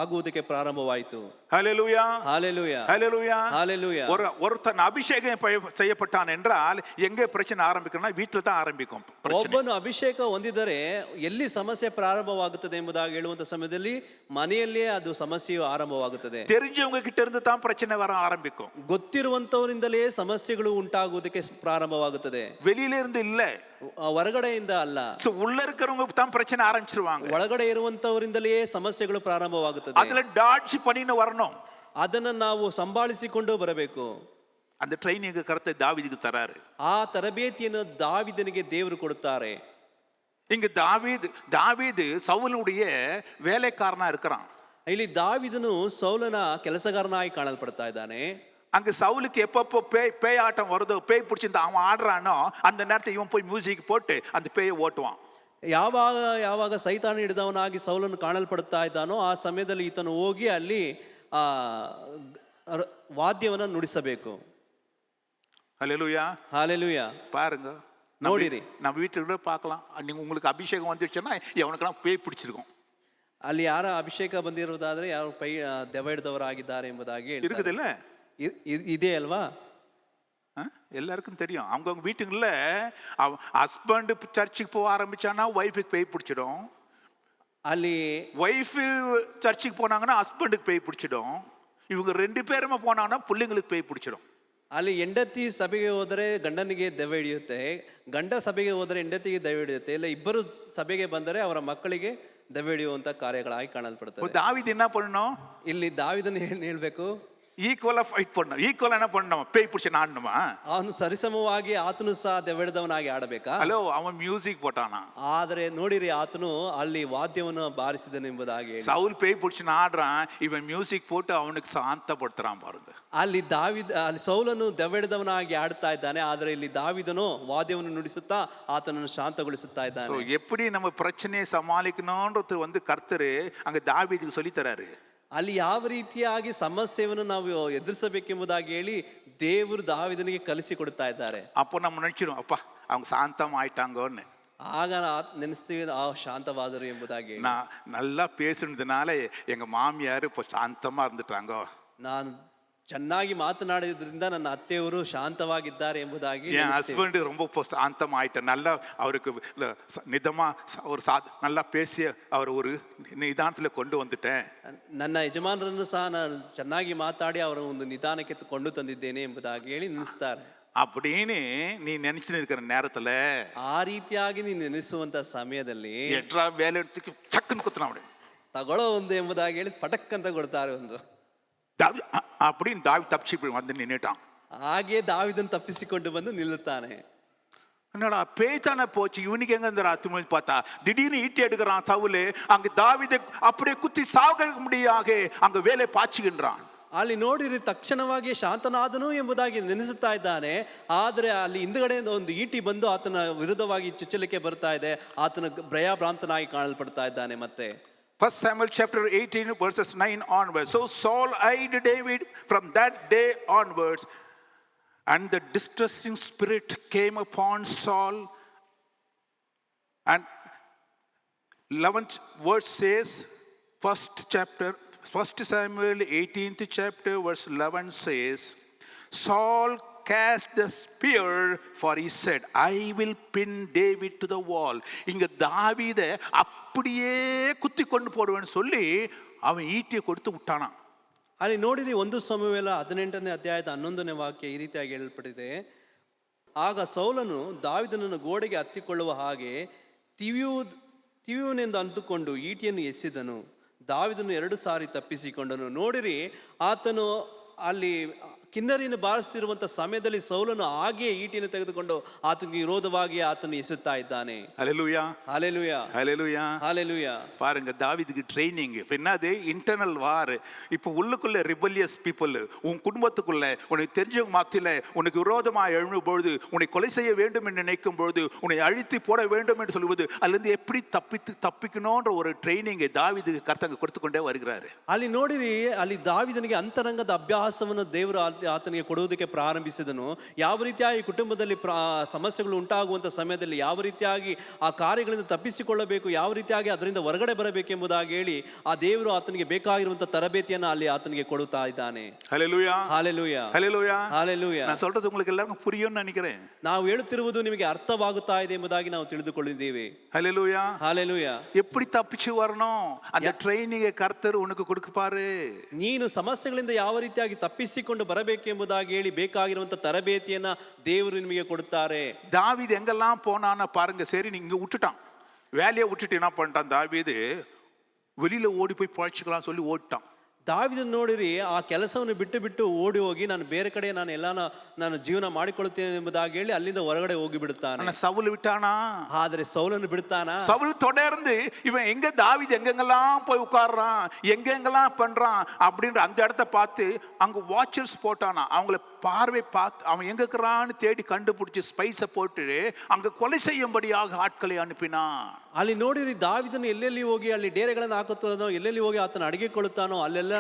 ಆಗುವುದಕ್ಕೆ ಪ್ರಾರಂಭವಾಯಿತು. ஹல்லேலூயா. ஹalleluya. ஹல்லேலூயா. ஹalleluya. ஒருத்தன் அபிஷேகம் செய்யப்பட்டான் என்றால் எங்கே பிரச்சனை ஆரம்பிக்கும்னா வீட்டில் தான் ஆரம்பிக்கும். ಒಬ್ಬನು ಅಭಿಷೇಕ ಹೊಂದಿದರೆ ಎಲ್ಲಿ ಸಮಸ್ಯೆ ಪ್ರಾರಂಭವಾಗುತ್ತದೆ ಎಂಬುದಾಗಿ ಹೇಳುವಂತ ಸಮಯದಲ್ಲಿ ಮನೆಯಲ್ಲೇ ಅದು ಸಮಸ್ಯೆಯು ಆರಂಭವಾಗುತ್ತದೆ. தெரிஞ்சவங்க கிட்ட இருந்து தான் பிரச்சனை வர ஆரம்பிக்கும். ಗೊತ್ತಿರುವಂತವರಿಂದಲೇ ಸಮಸ್ಯೆಗಳು ಉಂಟಾಗುವುದಕ್ಕೆ ಪ್ರಾರಂಭವಾಗುತ್ತದೆ. வெளியில இருந்து இல்ல, ಹೊರಗಡೆಯಿಂದ ಅಲ್ಲ. உள்ள இருக்கிறவங்க தான் பிரச்சனை ஆரம்பிச்சிருவாங்க. ಒಳಗಡೆ ಇರುವಂತವರಿಂದಲೇ ಸಮಸ್ಯೆಗಳು ಪ್ರಾರಂಭವಾಗುತ್ತದೆ. அதுல டாட்ஜ் பண்ணின வரணும். ಅದನ್ನ ನಾವು ಸಂಭಾಳಿಸಿಕೊಂಡು ಬರಬೇಕು. அந்த ட்ரைனிங் கர்த்தர் தாவீதுக்கு தராரு. ಆ ತರಬೇತಿಯನ್ನು ದಾವಿದನಿಗೆ ದೇವರು ಕೊಡುತ್ತಾರೆ. இங்க தாவீது சவுலுடைய வேலைக்காரனா இருக்கிறான். ಇಲ್ಲಿ ದಾವಿದನು ಸೌಲನ ಕೆಲಸಗಾರನಾಗಿ ಕಾಣಲ್ಪಡ್ತಾ ಇದ್ದಾನೆ. அங்க சவுலுக்கு எப்பப்போ பேய் ஆட்டம் வருதோ, பேய் பிடிச்சிருந்த அவன் ஆடுறானோ அந்த நேரத்தில் இவன் போய் மியூசிக் போட்டு அந்த பேயை ஓட்டுவான். ಯಾವಾಗ ಸೈತಾನ ಹಿಡಿದವನಾಗಿ ಸೌಲನು ಕಾಣಲ್ಪಡ್ತಾ ಇದ್ದಾನೋ ಆ ಸಮಯದಲ್ಲಿ ಈತನು ಹೋಗಿ ಅಲ್ಲಿ ವಾದ್ಯವನ್ನು ನುಡಿಸಬೇಕು. ஹல்லேலூயா. ஹalleluya. பாருங்க, ನೋಡಿರಿ, நம்ம வீட்டுல பார்க்கலாம். நீங்க உங்களுக்கு அபிஷேகம் வந்துடுச்சுன்னா எவனுக்கெல்லாம் பேய் பிடிச்சிருக்கும். ಅಲ್ಲಿ ಯಾರ ಅಭಿಷೇಕ ಬಂದಿರುವುದಾದ್ರೆ ಯಾರು ದೆವ್ವ ಹಿಡಿದವರಾಗಿದ್ದಾರೆ ಎಂಬುದಾಗಿ இருக்குது இல்ல, ಇದೆ ಅಲ್ವಾ? எல்லாருக்கும் தெரியும். அவங்க வீட்டுக்குள்ள ஹஸ்பண்ட் சர்ச்சுக்கு போக ஆரம்பிச்சானா ஒய்ஃபுக்கு பேய் பிடிச்சிடும். ಅಲ್ಲಿ ஒய்ஃப் சர்ச்சுக்கு போனாங்கன்னா ஹஸ்பண்டுக்கு பேய் பிடிச்சிடும். இவங்க ரெண்டு பேருமே போனாங்கன்னா பிள்ளைங்களுக்கு பேய் பிடிச்சிடும். ಅಲ್ಲಿ ಹೆಂಡತಿ ಸಭೆಗೆ ಹೋದರೆ ಗಂಡನಿಗೆ ದೆವ್ವ ಹಿಡಿಯುತ್ತೆ, ಗಂಡ ಸಭೆಗೆ ಹೋದರೆ ಹೆಂಡತಿಗೆ ದೆವ್ವ ಹಿಡಿಯುತ್ತೆ. ಇಲ್ಲ ಇಬ್ಬರು ಸಭೆಗೆ ಬಂದರೆ ಅವರ ಮಕ್ಕಳಿಗೆ ದೆವ್ವ ಹಿಡಿಯುವಂತ ಕಾರ್ಯಗಳಾಗಿ ಕಾಣಲ್ಪಡುತ್ತದೆ. தாவீது என்ன பண்ணணும்? ಇಲ್ಲಿ ದಾವಿದನು ಏನ್ ಹೇಳ್ಬೇಕು? ஈக்குவலா ஃபைட் பண்ணணும். ஈக்குவலா என்ன பண்ணணும்? பேய் பிடிச்சி ஆடணுமா? ಅವನು ಸರಿಸಮವಾಗಿ ಆತನು ಸಹ ದೆವ್ವದವನಾಗಿ ಆಡಬೇಕಾ? ಹಲೋ, ಅವன் ಮ್ಯೂಸಿಕ್ போட்டானா. ಆದರೆ ನೋಡಿರಿ ಆತನು ಅಲ್ಲಿ ವಾದ್ಯವನ್ನು ಬಾರಿಸಿದನೆಂಬುದಾಗಿ ಹೇಳಿ. சவுல் பேய் பிடிச்சி ஆடுறான், இவன் மியூசிக் போட்டு அவனுக்கு சாந்தப்படுத்துறான் பாருங்க. ಅಲ್ಲಿ ಅಲ್ಲಿ ಸೌಲನು ದೆವ್ವದವನಾಗಿ ಆಡ್ತಾ ಇದ್ದಾನೆ, ಆದರೆ ಇಲ್ಲಿ ದಾವಿದನು ವಾದ್ಯವನ್ನು ನುಡಿಸುತ್ತಾ ಆತನನ್ನು ಶಾಂತಗೊಳಿಸುತ್ತಾ சோ ಇದ್ದಾನೆ. எப்படி நம்ம பிரச்சனையை சமாளிக்கணும்ன்றது கர்த்தர் அங்க தாவீதுக்கு சொல்லி தராரு. ಅಲ್ಲಿ ಯಾವ ರೀತಿಯಾಗಿ ಸಮಸ್ಯೆಯನ್ನು ನಾವು ಎದುರಿಸಬೇಕೆಂಬುದಾಗಿ ಹೇಳಿ ದೇವರು ದಾವಿದನಿಗೆ ಕಲಿಸಿಕೊಡ್ತಾ ಇದ್ದಾರೆ. அப்போ நம்ம நினைச்சிடும், அப்பா அவங்க சாந்தம் ஆயிட்டாங்கன்னு. ಆಗ ನೆನೆಸ್ತೀವಿ ಶಾಂತವಾದರು ಎಂಬುದಾಗಿ ಹೇಳಿ. நான் நல்லா பேசுனதுனால எங்க மாமியார் இப்போ சாந்தமா இருந்துட்டாங்க. ನಾನು ಚೆನ್ನಾಗಿ ಮಾತನಾಡಿದ್ರಿಂದ ನನ್ನ ಅತ್ತೆಯವರು ಶಾಂತವಾಗಿದ್ದಾರೆ ಎಂಬುದಾಗಿ என் ஹஸ்பண்ட் ரொம்ப இப்போ சாந்தம் ஆயிட்டேன். நல்லா அவருக்கு நிதமா ஒரு நல்லா பேசி அவர் ஒரு நிதானத்துல கொண்டு வந்துட்டேன். ನನ್ನ ಯಜಮಾನರನ್ನು ಸಹ ನಾನು ಚೆನ್ನಾಗಿ ಮಾತಾಡಿ ಅವರ ಒಂದು ನಿಧಾನಕ್ಕೆ ಕೊಂಡು ತಂದಿದ್ದೇನೆ ಎಂಬುದಾಗಿ ಹೇಳಿ ನೆನೆಸ್ತಾರೆ. அப்படின்னு நீ நினைச்சுன்னு இருக்கிற நேரத்துல ಆ ರೀತಿಯಾಗಿ ನೀನು ನೆನೆಸುವಂತ ಸಮಯದಲ್ಲಿ எட்ரா வேலை எடுத்துக்கு சக்குன்னு குத்துனா அப்படி ತಗೊಳ್ಳೋ ಒಂದು ಎಂಬುದಾಗಿ ಹೇಳಿ ಪಟಕ್ ಅಂತ ಕೊಡ್ತಾರೆ ಒಂದು. அப்படின்னு தாவி தப்பிச்சு வந்து நின்னுட்டான். ಹಾಗೆ ದಾವಿದನ್ ತಪ್ಪಿಸಿಕೊಂಡು ಬಂದು ನಿಲ್ಲುತ್ತಾನೆ. என்னடா பேய்தானே போச்சு, இவனுக்கு எங்க இந்த ராத்திரி பார்த்தா திடீர்னு ஈட்டி எடுக்கிறான் சவுலு. அங்க தாவீதை அப்படியே குத்தி சாக முடியாக அங்க வேலை பாய்ச்சுகின்றான். ಅಲ್ಲಿ ನೋಡಿರಿ ತಕ್ಷಣವಾಗಿ ಶಾಂತನಾದನು ಎಂಬುದಾಗಿ ನೆನೆಸುತ್ತಾ ಇದ್ದಾನೆ, ಆದರೆ ಅಲ್ಲಿ ಹಿಂದುಗಡೆಯಿಂದ ಒಂದು ಈಟಿ ಬಂದು ಆತನ ವಿರುದ್ಧವಾಗಿ ಚುಚ್ಚಲಿಕ್ಕೆ ಬರ್ತಾ ಇದೆ. ಆತನ ಭಯಭ್ರಾಂತನಾಗಿ ಕಾಣಲ್ಪಡ್ತಾ ಇದ್ದಾನೆ. ಮತ್ತೆ 1 Samuel chapter 18 verses 9 onwards. So Saul eyed David from that day onwards, and the distressing spirit came upon Saul. And 11th verse says, 1 Samuel 18th chapter verse 11 says, Saul cast the spear, for he said, I will pin David to the wall. இங்க தாவீதை அப்படியே குத்தி கொண்டு போடுவேன்னு சொல்லி அவன் ஈட்டியை கொடுத்து விட்டானா. ಅಲ್ಲಿ ನೋಡಿರಿ 1 ಸಮುವೇಲ 18ನೇ ಅಧ್ಯಾಯದ 11ನೇ ವಾಕ್ಯ ಈ ರೀತಿಯಾಗಿ ಹೇಳಲ್ಪಟ್ಟಿದೆ. ಆಗ ಸೌಲನು ದಾವಿದನನ್ನು ಗೋಡೆಗೆ ಹತ್ತಿಕೊಳ್ಳುವ ಹಾಗೆ ತಿವಿಯುವನೆಂದು ಅಂದುಕೊಂಡು ಈಟಿಯನ್ನು ಎಸೆದನು. ದಾವಿದನು 2 ಸಾರಿ ತಪ್ಪಿಸಿಕೊಂಡನು. ನೋಡಿರಿ, ಆತನು ಅಲ್ಲಿ ಕಿನ್ನರಿಯನ್ನು ಬಾರಿಸುತ್ತಿರುವಂತಹ ಸಮಯದಲ್ಲಿ ಸೌಲನು ಹಾಗೆ ಈಟಿಯನ್ನು ತೆಗೆದುಕೊಂಡು ಆತನಿಗೆ ವಿರೋಧವಾಗಿ ಆತನು ಎಸೆಯುತ್ತಾ ಇದ್ದಾನೆ. ஹல்லேலூயா, ஹல்லேலூயா, ஹல்லேலூயா, ஹல்லேலூயா. பாருங்க, தாவீதுக்கு ட்ரைனிங். இப்போ என்னது? இன்டர்னல் வார். இப்போ உள்ளுக்குள்ள ரிபல்லியஸ் பீப்புள் உன் குடும்பத்துக்குள்ள உனக்கு தெரிஞ்சவங்க மத்தியில் உனக்கு விரோதமாக எழும் பொழுது, உன்னை கொலை செய்ய வேண்டும் என்று நினைக்கும் பொழுது, உன்னை அழித்து போட வேண்டும் என்று சொல்லுவது, அதுலேருந்து எப்படி தப்பிக்கணும்ன்ற ஒரு ட்ரைனிங்கை தாவீதுக்கு கர்த்தங்க கொடுத்து கொண்டே வருகிறாரு. ಅಲ್ಲಿ ನೋಡಿರಿ, ಅಲ್ಲಿ ದಾವಿದನಿಗೆ ಅಂತರಂಗದ ಅಭ್ಯಾಸವನ್ನು ದೇವರು ಆತನಿಗೆ ಕೊಡುವುದಕ್ಕೆ ಪ್ರಾರಂಭಿಸಿದನು. ಯಾವ ರೀತಿಯಾಗಿ ಕುಟುಂಬದಲ್ಲಿ ಸಮಸ್ಯೆಗಳು ಉಂಟಾಗುವಂಥ ಸಮಯದಲ್ಲಿ ಯಾವ ರೀತಿಯಾಗಿ ಆ ಕಾರ್ಯಗಳಿಂದ ತಪ್ಪಿಸಿಕೊಳ್ಳಬೇಕು, ಯಾವ ರೀತಿಯಾಗಿ ಅದರಿಂದ ಹೊರಗಡೆ ಬರಬೇಕೆಂಬುದಾಗಿ ಹೇಳಿ ಆ ದೇವರು ಆತನಿಗೆ ಬೇಕಾಗಿರುವಂಥ ತರಬೇತಿಯನ್ನು ಅಲ್ಲಿ ಆತನಿಗೆ ಕೊಡುತ್ತಾ ಇದ್ದಾನೆ. ஹல்லேலூயா, ஹல்லேலூயா, ஹல்லேலூயா, ஹல்லேலூயா. நான் சொல்றது உங்களுக்கு எல்லாருக்கும் புரியும்னு நினைக்கிறேன். ನಾವು ಹೇಳುತ್ತಿರುವುದು ನಿಮಗೆ ಅರ್ಥವಾಗುತ್ತಾ ಇದೆ ಎಂಬುದಾಗಿ ನಾವು ತಿಳಿದುಕೊಂಡಿದ್ದೇವೆ. ஹல்லேலூயா, ஹல்லேலூயா. எப்படி தப்பிச்சு வரணும் அந்த ட்ரைனிங்கை கர்த்தர் உனக்கு கொடுப்பாரு. ನೀನು ಸಮಸ್ಯೆಗಳಿಂದ ಯಾವ ರೀತಿಯಾಗಿ ತಪ್ಪಿಸಿಕೊಂಡು ಬರಬೇಕೆಂಬುದಾಗಿ ಹೇಳಿ ಬೇಕಾಗಿರುವಂತ ತರಬೇತಿಯನ್ನ ದೇವರು ನಿಮಗೆ ಕೊಡುತ್ತಾರೆ. தாவீது எங்கெல்லாம் போனான்னு பாருங்க. சரி, நீங்க விட்டுட்டான், வேலையை விட்டுட்டு என்ன பண்ணிட்டான் தாவீது? வெளியில ஓடி போய் பழச்சிக்கலாம் சொல்லி ஓடிட்டான். ದಾವಿದನ ನೋಡಿರಿ, ಆ ಕೆಲಸವನ್ನು ಬಿಟ್ಟು ಓಡಿ ಹೋಗಿ ನಾನು ಬೇರೆ ಕಡೆ ನಾನು ಜೀವನ ಮಾಡಿಕೊಳ್ಳುತ್ತೇನೆ ಎಂಬುದಾಗಿ ಹೇಳಿ ಅಲ್ಲಿಂದ ಹೊರಗಡೆ ಹೋಗಿ ಬಿಡುತ್ತಾನೆ. சவுல் விட்டானா? ಆದರೆ ಸೌಲನ್ನು ಬಿಡುತ್ತಾನಾ? சவுல் தொடர்ந்து இவன் எங்க தாவீது எங்கெங்கெல்லாம் போய் உட்கார்றான், எங்கெங்கெல்லாம் பண்றான் அப்படின்ற அந்த இடத்த பார்த்து அங்க வாட்சர்ஸ் போட்டானா. அவங்கள பார்வை பார்த்து அவன் எங்க இருக்கிறான்னு தேடி கண்டுபிடிச்சு ஸ்பைஸை போட்டு அங்க கொலை செய்யும்படியாக ஆட்களை அனுப்பினான். ಅಲ್ಲಿ ನೋಡಿರಿ, ದಾವಿದನು ಎಲ್ಲೆಲ್ಲಿ ಹೋಗಿ ಅಲ್ಲಿ ಡೇರೆಗಳನ್ನು ಹಾಕುತ್ತಾನೋ, ಎಲ್ಲೆಲ್ಲಿ ಹೋಗಿ ಆತನ ಅಡಿಗೆಕೊಳ್ಳುತ್ತಾನೋ ಅಲ್ಲೆಲ್ಲ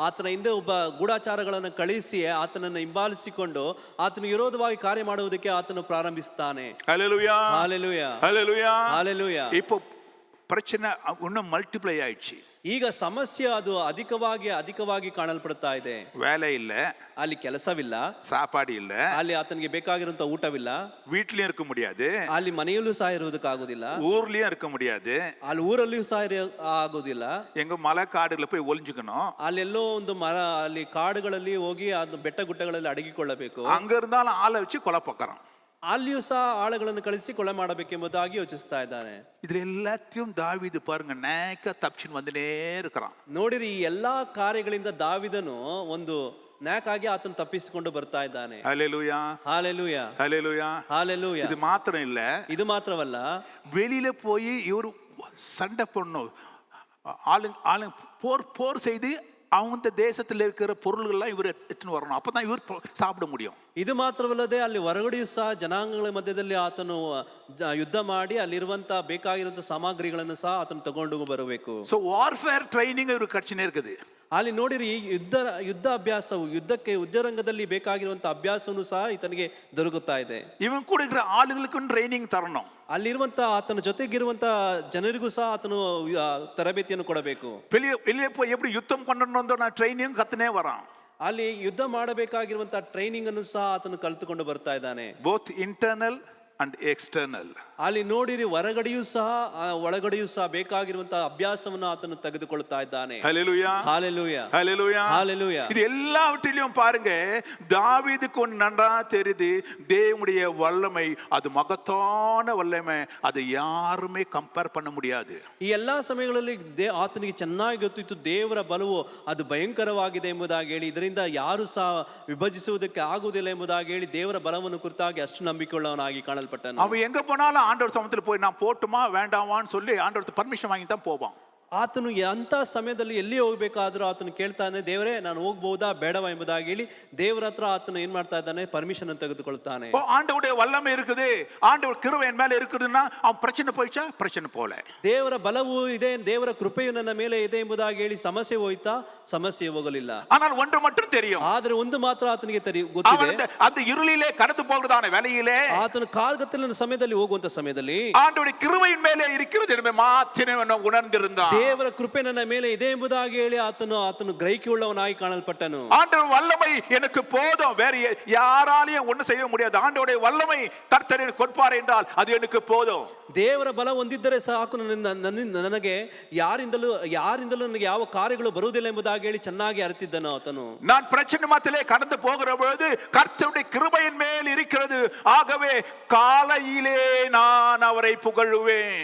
ಆತನ ಹಿಂದೆ ಒಬ್ಬ ಗೂಢಚಾರಗಳನ್ನು ಕಳಿಸಿ ಆತನನ್ನು ಹಿಂಬಾಲಿಸಿಕೊಂಡು ಆತನ ವಿರೋಧವಾಗಿ ಕಾರ್ಯ ಮಾಡುವುದಕ್ಕೆ ಆತನು ಪ್ರಾರಂಭಿಸುತ್ತಾನೆ. ஹல்லேலூயா, ஹல்லேலூயா, ஹல்லேலூயா, ஹல்லேலூயா. இப்போ பிரச்சனை இன்னும் மல்டிப்ளை ஆயிடுச்சு. ಈಗ ಸಮಸ್ಯೆ ಅದು ಅಧಿಕವಾಗಿ ಕಾಣಲ್ಪಡ್ತಾ ಇದೆ. வேலை இல்ல, ಅಲ್ಲಿ ಕೆಲಸವಿಲ್ಲ, சாப்பாடு இல்ல, ಅಲ್ಲಿ ಆತನಿಗೆ ಬೇಕಾಗಿರುವಂತ ಊಟವಿಲ್ಲ, வீட்லயும் இருக்க முடியாது, ಅಲ್ಲಿ ಮನೆಯಲ್ಲೂ ಸಹ ಇರುವುದಕ್ಕಾಗುದಿಲ್ಲ, ஊர்லயும் இருக்க முடியாது, ಅಲ್ಲಿ ಊರಲ್ಲಿಯೂ ಸಹ ಆಗುದಿಲ್ಲ. எங்க மலை காடுல போய் ஒளிஞ்சுக்கணும், ಅಲ್ಲೆಲ್ಲೋ ಒಂದು ಮರ ಅಲ್ಲಿ ಕಾಡುಗಳಲ್ಲಿ ಹೋಗಿ ಅದು ಬೆಟ್ಟ ಗುಡ್ಡಗಳಲ್ಲಿ ಅಡಗಿಕೊಳ್ಳಬೇಕು. அங்க இருந்தாலும் ஆளை வச்சு கொலை பார்க்கறான். ಅಲ್ಲಿಯೂ ಸಹ ಆಳುಗಳನ್ನು ಕಳಿಸಿ ಕೊಲೆ ಮಾಡಬೇಕೆಂಬುದಾಗಿ ಯೋಚಿಸ್ತಾ ಇದ್ದಾನೆ. இதுல எல்லாத்தையும் தாவீது பாருங்க நேக்க தப்பிச்சுன்னு வந்துட்டே இருக்கிறான். ನೋಡಿರಿ, ಈ ಎಲ್ಲಾ ಕಾರ್ಯಗಳಿಂದ ದಾವಿದನು ಒಂದು ನ್ಯಾಕಾಗಿ ಆತನು ತಪ್ಪಿಸಿಕೊಂಡು ಬರ್ತಾ ಇದ್ದಾನೆ. ஹல்லேலூயா, ಹಾಲೆಲೂಯ, ஹல்லேலூயா. ಹಾಲೆಲೂಯ. இது மாத்திரம் இல்ல, ಇದು ಮಾತ್ರವಲ್ಲ, வெளியில போய் இவர் சண்டை போடணும், ஆளுங்க போர் செய்து அவங்க தேசத்தில் இருக்கிற பொருள்கள்லாம் இவர் எடுத்துன்னு வரணும், அப்பதான் இவர் சாப்பிட முடியும். ಇದು ಮಾತ್ರವಲ್ಲದೆ ಅಲ್ಲಿ ಹೊರಗಡೆಯೂ ಸಹ ಜನಾಂಗಗಳ ಮಧ್ಯದಲ್ಲಿ ಆತನು ಯುದ್ಧ ಮಾಡಿ ಅಲ್ಲಿರುವಂತ ಬೇಕಾಗಿರುವಂತ ಸಾಮಗ್ರಿಗಳನ್ನು ಸಹ ಆತನು ತಗೊಂಡು ಬರಬೇಕು. ஸோ வார்ஃபேர் ட்ரைனிங் இவருக்கு கட்சினே இருக்குது. ಅಲ್ಲಿ ನೋಡಿರಿ, ಯುದ್ಧ ಅಭ್ಯಾಸವು, ಯುದ್ಧಕ್ಕೆ ಯುದ್ಧರಂಗದಲ್ಲಿ ಬೇಕಾಗಿರುವಂತ ಅಭ್ಯಾಸವನ್ನು ಸಹ ಈತನಿಗೆ ದೊರಕುತ್ತಾ ಇದೆ. இவன் கூட இருக்கிற ஆளுங்களுக்கும் ட்ரைனிங் தரணும். ಅಲ್ಲಿರುವಂತ ಆತನ ಜೊತೆಗಿರುವಂತ ಜನರಿಗೂ ಸಹ ಆತನು ತರಬೇತಿಯನ್ನು ಕೊಡಬೇಕು. வெளியே போய் எப்படி யுத்தம் பண்ணணும் ட்ரைனிங் கத்துனே வரான். ಅಲ್ಲಿ ಯುದ್ಧ ಮಾಡಬೇಕಾಗಿರುವಂತ ಟ್ರೈನಿಂಗ್ ಅನ್ನು ಸಹ ಆತನು ಕಲಿತುಕೊಂಡು ಬರ್ತಾ ಇದ್ದಾನೆ. Both internal and external. ಅಲ್ಲಿ ನೋಡಿರಿ, ಹೊರಗಡೆಯೂ ಸಹ ಒಳಗಡೆಯೂ ಸಹ ಬೇಕಾಗಿರುವಂತಹ ಅಭ್ಯಾಸವನ್ನು ಆತನು ತೆಗೆದುಕೊಳ್ಳುತ್ತಾ ಇದ್ದಾನೆ. ஹல்லேலூயா, ஹalleluya, ஹல்லேலூயா, ஹalleluya. இது எல்லாவற்றிலும் பாருங்க, தாவீதுக்கு நன்றா தெரியுது தேவனுடைய வல்லமை, அது மகத்தான வல்லமை, அது யாருமே கம்பேர் பண்ண முடியாது. ಈ ಎಲ್ಲಾ ಸಮಯಗಳಲ್ಲಿ ಆತನಿಗೆ ಚೆನ್ನಾಗಿ ಗೊತ್ತಿತ್ತು ದೇವರ ಬಲವು ಅದು ಭಯಂಕರವಾಗಿದೆ ಎಂಬುದಾಗಿ ಹೇಳಿ, ಇದರಿಂದ ಯಾರು ಸಹ ವಿಭಜಿಸುವುದಕ್ಕೆ ಆಗುವುದಿಲ್ಲ ಎಂಬುದಾಗಿ ಹೇಳಿ ದೇವರ ಬಲವನ್ನು ಕುರಿತಾಗಿ ಅಷ್ಟು ನಂಬಿಕೆಯುಳ್ಳವನಾಗಿ ಕಾಣಲ್ಪಟ್ಟನು. அவன் எங்க போனாலும் ஆண்டவர் சமூகத்தில் போய் நான் போட்டுமா வேண்டாமான்னு சொல்லி ஆண்டவர் பர்மிஷன் வாங்கி தான் போவான். ಆತನು ಅಂತ ಸಮಯದಲ್ಲಿ ಎಲ್ಲಿ ಹೋಗ್ಬೇಕಾದ್ರೂ ಆತನು ಕೇಳ್ತಾನೆ, ದೇವರೇ ನಾನು ಹೋಗ್ಬಹುದಾ ಬೇಡವಾ ಎಂಬುದಾಗಿ ಹೇಳಿ ದೇವರ ಹತ್ರ ಆತನು ಏನ್ ಮಾಡ್ತಾ ಇದ್ದಾನೆ, ಪರ್ಮಿಷನ್ ಅನ್ನು ತೆಗೆದುಕೊಳ್ತಾನೆ. ஆண்டவருடைய வல்லமை இருக்குது, ஆண்டவர் கிருபை என் மேல இருக்குதுன்னா அவன் பிரச்சனை போயிச்சா பிரச்சனை போல. ದೇವರ ಬಲವು ಇದೆ, ದೇವರ ಕೃಪೆಯು ನನ್ನ ಮೇಲೆ ಇದೆ ಎಂಬುದಾಗಿ ಹೇಳಿ ಸಮಸ್ಯೆ ಹೋಯ್ತಾ, ಸಮಸ್ಯೆ ಹೋಗಲಿಲ್ಲ. ஆனால் ஒன்று மட்டும் தெரியும், ಆದ್ರೆ ಒಂದು ಮಾತ್ರ ಆತನಿಗೆ ಗೊತ್ತಿದೆ, அந்த இருளிலே கடந்து போகிறதான வேளையிலே ಆತನು ಕಾಲ್ಗತ್ತಲಿನ ಸಮಯದಲ್ಲಿ ಹೋಗುವಂತ ಸಮಯದಲ್ಲಿ ஆண்டவருடைய கிருபையின் மேலே இருக்கிறது என்பதை மாத்திரமே உணர்ந்திருந்தான். ದೇವರ ಕೃಪೆ ನನ್ನ ಮೇಲೆ ಇದೆ ಎಂಬುದಾಗಿ ಹೇಳಿ ಆತನು ಗ್ರಹಿಕೆಯುಳ್ಳವನಾಗಿ ಕಾಣಲ್ಪಟ್ಟನು. ஆண்டவர் வல்லமை எனக்கு போதும், வேற யாராலையும் ஒன்றும் செய்ய முடியாது, ஆண்டவருடைய வல்லமை கர்த்தர் எனக்கு கொடுப்பார் என்றால் அது எனக்கு போதும். ದೇವರ ಬಲ ಹೊಂದಿದ್ದರೆ ಸಾಕು, ನನಗೆ ಯಾರಿಂದಲೂ ನನಗೆ ಯಾವ ಕಾರ್ಯಗಳು ಬರುವುದಿಲ್ಲ ಎಂಬುದಾಗಿ ಹೇಳಿ ಚೆನ್ನಾಗಿ ಅರಿತಿದ್ದನು ಆತನು. நான் பிரச்சனை மத்தியிலே கடந்து போகிற பொழுது கர்த்தருடைய கிருபையின் மேல் இருக்கிறது, ஆகவே காலையிலே நான் அவரை புகழுவேன்.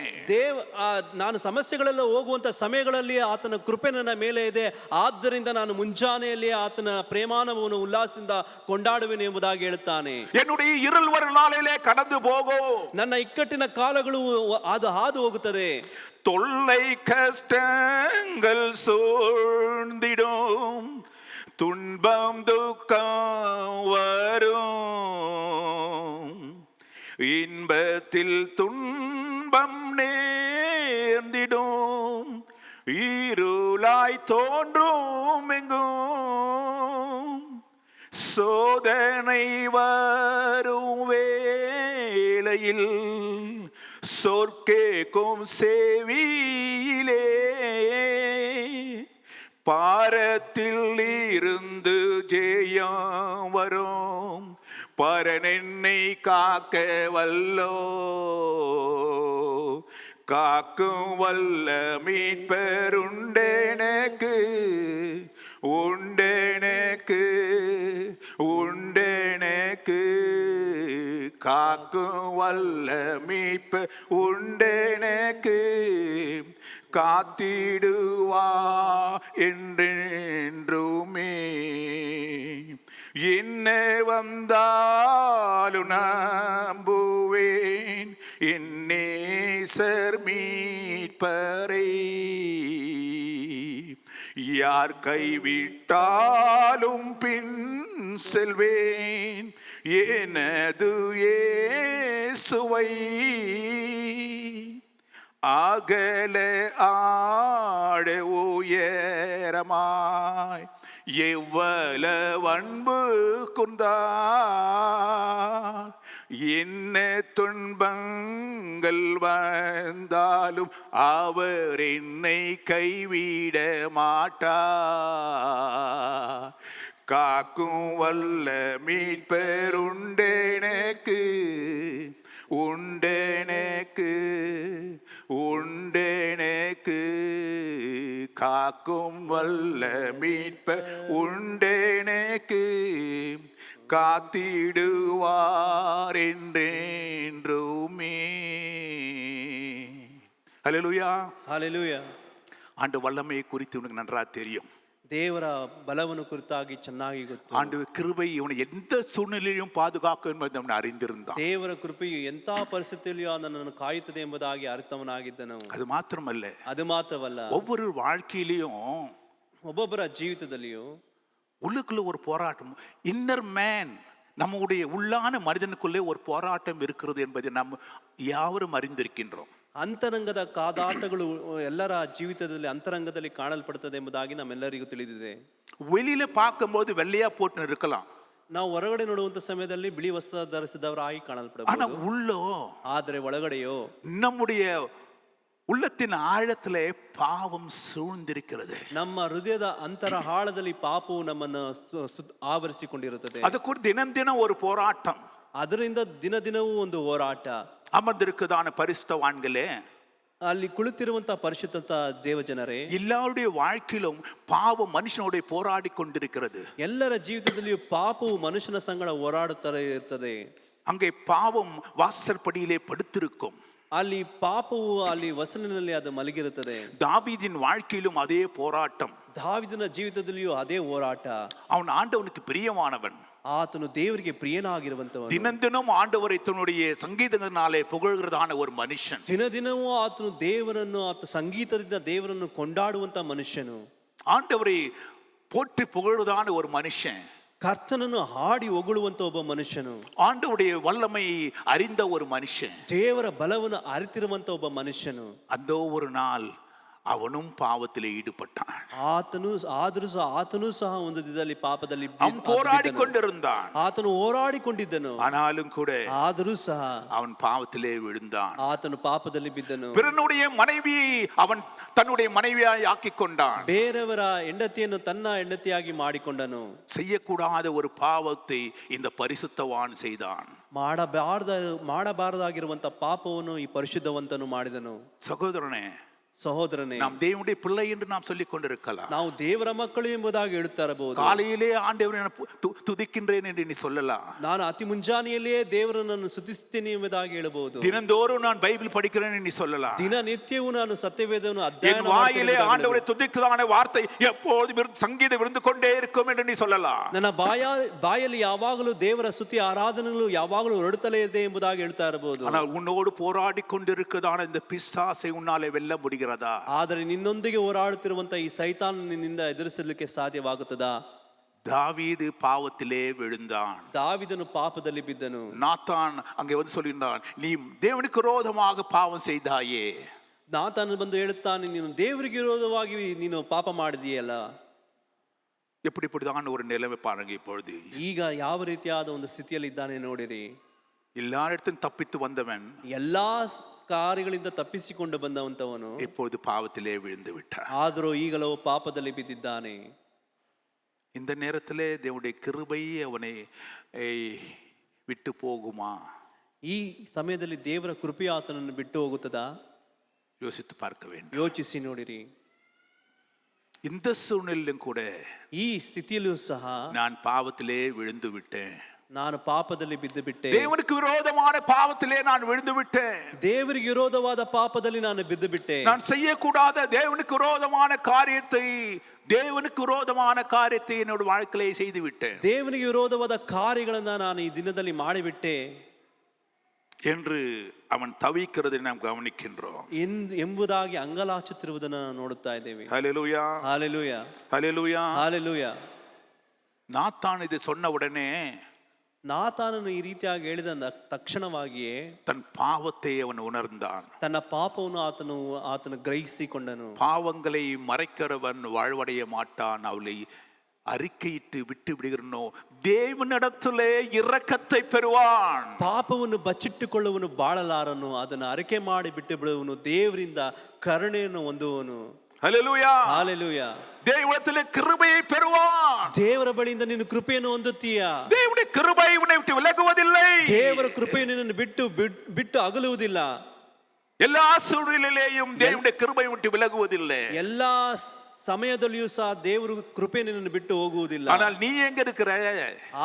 ನಾನು ಸಮಸ್ಯೆಗಳೆಲ್ಲ ಹೋಗುವಂತ ಸಮಯಗಳಲ್ಲಿ ಆತನ ಕೃಪೆ ನನ್ನ ಮೇಲೆ ಇದೆ, ಆದ್ದರಿಂದ ನಾನು ಮುಂಜಾನೆಯಲ್ಲಿ ಆತನ ಪ್ರೇಮಾನವನ್ನು ಉಲ್ಲಾಸದಿಂದ ಕೊಂಡಾಡುವೆನು ಎಂಬುದಾಗಿ ಹೇಳುತ್ತಾನೆ. என்னுடைய இருள் வரும் நாளிலே கடந்து போகும், ನನ್ನ ಇಕ್ಕಟ್ಟಿನ ಕಾಲಗಳು ಅದು ಹಾದು ಹೋಗುತ್ತದೆ. தொல்லை கஷ்டங்கள் சூழ்ந்திடும், துன்பம் துக்கம் வரும், இன்பத்தில் துன்பம் நேர்ந்திடும், இருளாய் தோன்றும் எங்கும், சோதனை வரும் வேளையில் சொற்கேக்கும் செவியிலே, பாரத்தில் இருந்து ஜெயம் வரும், பரன் என்னை காக்க வல்லோ, காக்கும் வல்ல மீட்பருண்டெனக்கு, உண்டெனக்கு, உண்டெனக்கு, காக்கும் வல்ல மீட்பர் உண்டெனக்கு, காத்திடுவா என்றென்றுமே. என்ன வந்தாலும் நம்புவேன் என் நேசர் மீட்பரை, யார் கைவிட்டாலும் பின் செல்வேன் எனது இயேசுவை, அகல ஆட உயரமாய் எவ்வளவு அன்பு கொண்டார், என்ன துன்பங்கள் வந்தாலும் அவர் என்னை கைவிட மாட்டார், காக்கும் வல்ல மீட்பர் உண்டெனக்கு, உண்டெனக்கு, உண்டெனக்கு, காக்கும் வல்ல மீட்பர் உண்டெனக்கு, காத்திடுவார் என்றென்றுமே. ஹல்லேலூயா, ஹalleluya. ஆண்டு வல்லமையை குறித்து உனக்கு நன்றா தெரியும். ದೇವರ ಬಲವನ್ನು ಕುರಿತಾಗಿ ಚೆನ್ನಾಗಿ ಗೊತ್ತು. ஆண்டவர் கிருபை இவனை எந்த சூழ்நிலையிலும் பாதுகாக்கும் என்பதை அவன் அறிந்திருந்தான். ದೇವರ ಕೃಪೆಯು ಎಂಥ ಪರಿಸ್ಥಿತಿಯಲ್ಲಿಯೂ ನನ್ನನ್ನು ಕಾಯುತ್ತದೆ ಎಂಬುದಾಗಿ ಅರ್ಥವನಾಗಿದ್ದನು. அது மாத்திரமல்ல, ಅದು ಮಾತ್ರವಲ್ಲ, ஒவ்வொரு வாழ்க்கையிலையும் ಒಬ್ಬೊಬ್ಬರ ಜೀವಿತದಲ್ಲಿಯೂ உள்ளுக்குள்ள ஒரு போராட்டம், இன்னர் மேன், நம்முடைய உள்ளான மனிதனுக்குள்ளே ஒரு போராட்டம் இருக்கிறது என்பதை நாம் யாவரும் அறிந்திருக்கின்றோம். ಅಂತರಂಗದ ಕಾದಾಟಗಳು ಎಲ್ಲರ ಜೀವಿತದಲ್ಲಿ ಅಂತರಂಗದಲ್ಲಿ ಕಾಣಲ್ಪಡುತ್ತದೆ ಎಂಬುದಾಗಿ ನಮ್ಮೆಲ್ಲರಿಗೂ ತಿಳಿದಿದೆ. வெளியில பார்க்கும்போது வெள்ளையா போட்டு இருக்கலாம், ನಾವು ಹೊರಗಡೆ ನೋಡುವಂತ ಸಮಯದಲ್ಲಿ ಬಿಳಿ ವಸ್ತ್ರ ಧರಿಸಿದವರಾಗಿ ஆனா ಕಾಣಲ್ಪಡಬಹುದು. உள்ளோ, ಆದರೆ ಒಳಗಡೆಯೋ நம்முடைய உள்ளத்தின் ஆழத்திலே பாவம் சூழ்ந்திருக்கிறது. ನಮ್ಮ ಹೃದಯದ ಅಂತರ ಆಳದಲ್ಲಿ ಪಾಪವು ನಮ್ಮನ್ನು ಆವರಿಸಿಕೊಂಡಿರುತ್ತದೆ. அதுக்கு தினம் தினம் ஒரு போராட்டம். ಅದರಿಂದ ದಿನ ದಿನವೂ ಒಂದು ಹೋರಾಟ. அமர்ந்திருக்குதான பரிசுத்தவான்களே, ಅಲ್ಲಿ ಕುಳಿತಿರುವಂತಹ ಪರಿಶುದ್ಧ ದೇವಜನರೇ, எல்லாருடைய வாழ்க்கையிலும் பாவம் மனுஷனுடைய போராடி கொண்டிருக்கிறது. ಎಲ್ಲರ ಜೀವಿತದಲ್ಲಿಯೂ ಪಾಪವು ಮನುಷ್ಯನ ಸಂಗಡ ಹೋರಾಡುತ್ತಾ ಇರ್ತದೆ. அங்கே பாவம் வாசற்படியிலே படுத்திருக்கும். ಅಲ್ಲಿ ಪಾಪವು ಅಲ್ಲಿ ವಸನಿನಲ್ಲಿ ಅದು ಮಲಗಿರುತ್ತದೆ. தாவீதின் வாழ்க்கையிலும் அதே போராட்டம். ದಾವೀದನ ಜೀವಿತದಲ್ಲಿಯೂ ಅದೇ ಹೋರಾಟ. அவன் ஆண்டவனுக்கு பிரியமானவன், ಆತನು ದೇವರಿಗೆ ಪ್ರಿಯನಾಗಿರುವಂತವನು. தினம் தினம் ஆண்டவரை தன்னுடைய சங்கீதங்களினாலே புகழ்கிறதான ஒரு மனுஷன். ದಿನ ದಿನವೂ ಆತನು ದೇವರನ್ನು ಸಂಗೀತದಿಂದ ದೇವರನ್ನು ಕೊಂಡಾಡುವಂತ ಮನುಷ್ಯನು. ஆண்டவரை போற்றி புகழ்வதான ஒரு மனுஷன், ಕರ್ತನನ್ನು ಹಾಡಿ ಹೊಗಳುವಂತ ಒಬ್ಬ ಮನುಷ್ಯನು, ஆண்டவருடைய வல்லமை அறிந்த ஒரு மனுஷன். ದೇವರ ಬಲವನ್ನು ಅರಿತಿರುವಂತ ಒಬ್ಬ ಮನುಷ್ಯನು. அந்த ஒரு நாள் அவனும் பாவத்திலே ஈடுபட்டான். ಆತನು ಸಹ ಒಂದು ದಿನದಲ್ಲಿ ಪಾಪದಲ್ಲಿ அவன் போராடி கொண்டிருந்தான். ಆತನು ಹೋರಾಡಿಕೊಂಡಿದ್ದನು. ஆனாலும் கூட ಆದರೂ ಸಹ அவன் பாவத்திலே விழுந்தான். ಆತನು ಪಾಪದಲ್ಲಿ ಬಿದ್ದನು. பிறனுடைய மனைவியை அவன் தன்னுடைய மனைவியாய் ஆக்கிக் கொண்டான். ಬೇರೆಯವರ ಹೆಂಡತಿಯನ್ನು ತನ್ನ ಹೆಂಡತಿಯಾಗಿ ಮಾಡಿಕೊಂಡನು. செய்யக்கூடாத ஒரு பாவத்தை இந்த பரிசுத்தவான் செய்தான். ಮಾಡಬಾರದಾಗಿರುವಂತ ಪಾಪವನ್ನು ಈ ಪರಿಶುದ್ಧವಂತನು ಮಾಡಿದನು. சகோதரனே, ಸಹೋದರನೇ, நாம் தேவனுடைய பிள்ளை என்று நாம் சொல்லிக் கொண்டிருக்கலாம். ನಾವು ದೇವರ ಮಕ್ಕಳು ಎಂಬುದಾಗಿ ಹೇಳುತ್ತಾ ಇರಬಹುದು. காலையிலே ஆண்டவரை நான் துதிக்கின்றேன் என்று நீ சொல்லலாம். ನಾನು ಅತಿ ಮುಂಜಾನೆಯಲ್ಲಿಯೇ ದೇವರನ್ನು ಸ್ತುತಿಸುತ್ತೇನೆ ಎಂಬುದಾಗಿ ಹೇಳಬಹುದು. தினந்தோறும் நான் பைபிள் படிக்கிறேன் என்று நீ சொல்லலாம். ದಿನನಿತ್ಯವೂ ನಾನು ಸತ್ಯವೇದವನ್ನು என் ಅಧ್ಯಯನ வாயிலே ஆண்டவரை துதிக்கிறதான வார்த்தை எப்போதும் சங்கீதம் இருந்து கொண்டே இருக்கும் என்று நீ சொல்லலாம். ನನ್ನ ಬಾಯಲ್ಲಿ ಯಾವಾಗಲೂ ದೇವರ ಸ್ತುತಿ ಆರಾಧನೆಗಳು ಯಾವಾಗಲೂ ಹೊರಡುತ್ತಲೇ ಇದೆ ಎಂಬುದಾಗಿ ಹೇಳ್ತಾ ಇರಬಹುದು. ஆனால் உன்னோடு போராடி கொண்டிருக்கிறதான இந்த பிசாசை உன்னாலே வெல்ல முடிகிறதா? ಆದರೆ ನಿನ್ನೊಂದಿಗೆ ಹೋರಾಡುತ್ತಿರುವಂತ ಈ ಸೈತಾನ್ ನಿನ್ನಿಂದ ಎದುರಿಸಲಿಕ್ಕೆ ಸಾಧ್ಯವಾಗುತ್ತದಾ? தாவீது பாவத்திலே விழுந்தான். ದಾವೀದನು ಪಾಪದಲ್ಲಿ ಬಿದ್ದನು. நாத்தான் அங்கே வந்து சொல்கிறான், நீ தேவனுக்கு விரோதமாக பாவம் செய்தாயே. ನಾತಾನು ಬಂದು ಹೇಳುತ್ತಾನೆ, ನೀನು ದೇವರಿಗೆ ವಿರೋಧವಾಗಿ ನೀನು ಪಾಪ ಮಾಡಿದೆಯಲ್ಲ. எப்படிதான் ஒரு நிலைமை பாருங்க இப்பொழுது. ಈಗ ಯಾವ ರೀತಿಯಾದ ಒಂದು ಸ್ಥಿತಿಯಲ್ಲಿ ಇದ್ದಾನೆ ನೋಡಿರಿ. எல்லா இடத்திலும் தப்பித்து வந்தவன் ಎಲ್ಲಾ ಕಾರ್ಯಗಳಿಂದ ತಪ್ಪಿಸಿಕೊಂಡು ಬಂದವಂತವನು இப்பொழுது பாவத்திலே விழுந்து விட்டான். ಆದರೂ ಈಗಲೂ ಪಾಪದಲ್ಲಿ ಬಿದ್ದಿದ್ದಾನೆ. இந்த நேரத்திலே தேவனுடைய கிருபை அவனை விட்டு போகுமா? ಈ ಸಮಯದಲ್ಲಿ ದೇವರ ಕೃಪೆ ಆತನನ್ನು ಬಿಟ್ಟು ಹೋಗುತ್ತದಾ? யோசித்து பார்க்க வேண்டும். ಯೋಚಿಸಿ ನೋಡಿರಿ. இந்த சூழ்நிலையிலும் கூட ಈ ಸ್ಥಿತಿಯಲ್ಲೂ ಸಹ நான் பாவத்திலே விழுந்து விட்டேன். ನಾನು ಪಾಪದಲ್ಲಿ ಬಿದ್ದು ಬಿಟ್ಟೆ. தேவனுக்கு விரோதமான பாவத்திலே நான் விழுந்து விட்டேன். ದೇವರಿಗೆ ವಿರೋಧವಾದ ಪಾಪದಲ್ಲಿ ನಾನು ಬಿದ್ದು ಬಿಟ್ಟೆ. நான் செய்யக்கூடாத தேவனுக்கு விரோதமான காரியத்தை என்னோட வாழ்க்கையிலே செய்து விட்டேன். ದೇವನಿಗೆ ವಿರೋಧವಾದ ಕಾರ್ಯಗಳನ್ನ ನಾನು ಈ ದಿನದಲ್ಲಿ ಮಾಡಿಬಿಟ್ಟೆ என்று அவன் தவிக்கிறதை நாம் கவனிக்கின்றோம். ಎಂಬುದಾಗಿ ಅಂಗಲಾಚುತ್ತಿರುವುದನ್ನು ನೋಡುತ್ತಾ ಇದ್ದೇವೆ. ஹல்லேலூயா, ஹல்லேலூயா, ஹல்லேலூயா, ஹல்லேலೂಯಾ. நாத்தான் இது சொன்ன உடனே ನಾತಾನನು ಈ ರೀತಿಯಾಗಿ ಹೇಳಿದ ತಕ್ಷಣವಾಗಿಯೇ தன் பாவத்தை அவன் உணர்ந்தான். ತನ್ನ ಪಾಪವನ್ನು ಆತನು ಗ್ರಹಿಸಿಕೊಂಡನು. பாவங்களை மறைக்கிறவன் வாழ்வடைய மாட்டான். அவளை அறிக்கையிட்டு விட்டு விடுகிறனோ தேவனிடத்திலே இரக்கத்தை பெறுவான். ಪಾಪವನ್ನು ಬಚ್ಚಿಟ್ಟುಕೊಳ್ಳುವನು ಬಾಳಲಾರನು. ಅದನ್ನು ಅರಿಕೆ ಮಾಡಿ ಬಿಟ್ಟು ಬಿಡುವನು. ದೇವರಿಂದ ಕರುಣೆಯನ್ನು ಹೊಂದುವನು. ஹல்லேலூயா, ஹல்லேலூயா. தேவனிடத்திலே கிருபையை பெறுவான். ದೇವರ ಬಳಿಯಿಂದ ನೀನು ಕೃಪೆಯನ್ನು ಹೊಂದುತ್ತೀಯಾ? தேவனுடைய கிருபை உன்னை விட்டு விலகுவதில்லை. ದೇವರ ಕೃಪೆಯು ನಿನ್ನನ್ನು ಬಿಟ್ಟು ಅಗಲುವುದಿಲ್ಲ. எல்லா சூழ்நிலையிலேயும் தேவனுடைய கிருபை விட்டு விலகுவதில்லை. ಎಲ್ಲಾ ಸಮಯದಲ್ಲಿಯೂ ಸಹ ದೇವರು ಕೃಪೆ ನಿನ್ನನ್ನು ಬಿಟ್ಟು ಹೋಗುವುದಿಲ್ಲ. ஆனால் நீ எங்க இருக்கிற?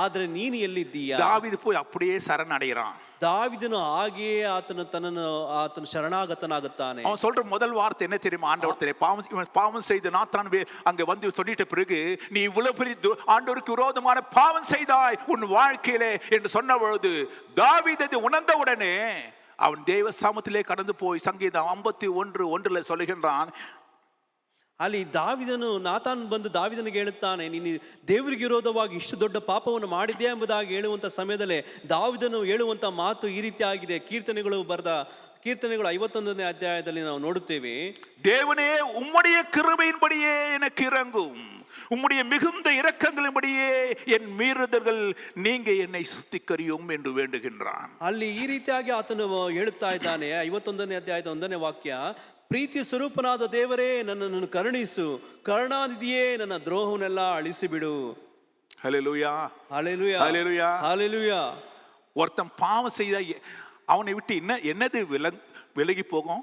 ಆದ್ರೆ ನೀನು ಎಲ್ಲಿದ್ದೀಯಾ? தாவீது போய் அப்படியே சரணடைகிறான். ದಾವಿದನು ಹಾಗೆಯೇ ಆತನು ಶರಣಾಗತನಾಗುತ್ತಾನೆ. அவன் சொல்ற முதல் வார்த்தை என்ன தெரியுமா? ஆண்டவரே, இவன் பாவம் செய்து நாத்தான் அங்க வந்து சொல்லிட்ட பிறகு, நீ இவ்வளவு பெரிய ஆண்டவருக்கு விரோதமான பாவம் செய்தாய் உன் வாழ்க்கையிலே என்று சொன்ன பொழுது, தாவீது உணர்ந்த உடனே அவன் தேவ சாமத்திலே கடந்து போய் சங்கீதம் 51:1 சொல்லுகின்றான். ಅಲ್ಲಿ ನಾತಾನ್ ಬಂದು ದಾವಿದನಿಗೆ ಹೇಳುತ್ತಾನೆ, ನೀನು ದೇವರಿಗೆ ವಿರೋಧವಾಗಿ ಇಷ್ಟು ದೊಡ್ಡ ಪಾಪವನ್ನು ಮಾಡಿದ್ಯಾ ಎಂಬುದಾಗಿ ಹೇಳುವಂತ ಸಮಯದಲ್ಲೇ ದಾವಿದನು ಹೇಳುವಂತ ಮಾತು ಈ ರೀತಿ ಆಗಿದೆ. ಕೀರ್ತನೆಗಳು 51ನೇ ಅಧ್ಯಾಯದಲ್ಲಿ ನಾವು ನೋಡುತ್ತೇವೆ, தேவனே உம்முடைய கிருபையின்படியே எனக்கு இறங்கும், உம்முடைய மிகுந்த இரக்கங்களின்படியே என் மீறுதல்கள் நீங்க என்னை சுத்திகரியும் என்று வேண்டுகின்றான். ಅಲ್ಲಿ ಈ ರೀತಿಯಾಗಿ ಆತನು ಹೇಳುತ್ತಾ ಇದ್ದಾನೆ. 51ನೇ ಅಧ್ಯಾಯದ 1ನೇ ವಾಕ್ಯ, ಪ್ರೀತಿ ಸ್ವರೂಪನಾದ ದೇವರೇ ನನ್ನನ್ನು ಕರುಣಿಸು, ಕರುಣಾನಿಧಿಯೇ ನನ್ನ ದ್ರೋಹವನ್ನೆಲ್ಲ ಅಳಿಸಿಬಿಡು. ஹல்லேலூயா, ஹல்லேலூயா, ஹல்லேலூயா, ஹல்லேலூயா. ஒருத்தன் பாவம் செய்த அவனை விட்டு என்னது விலகி போகும்?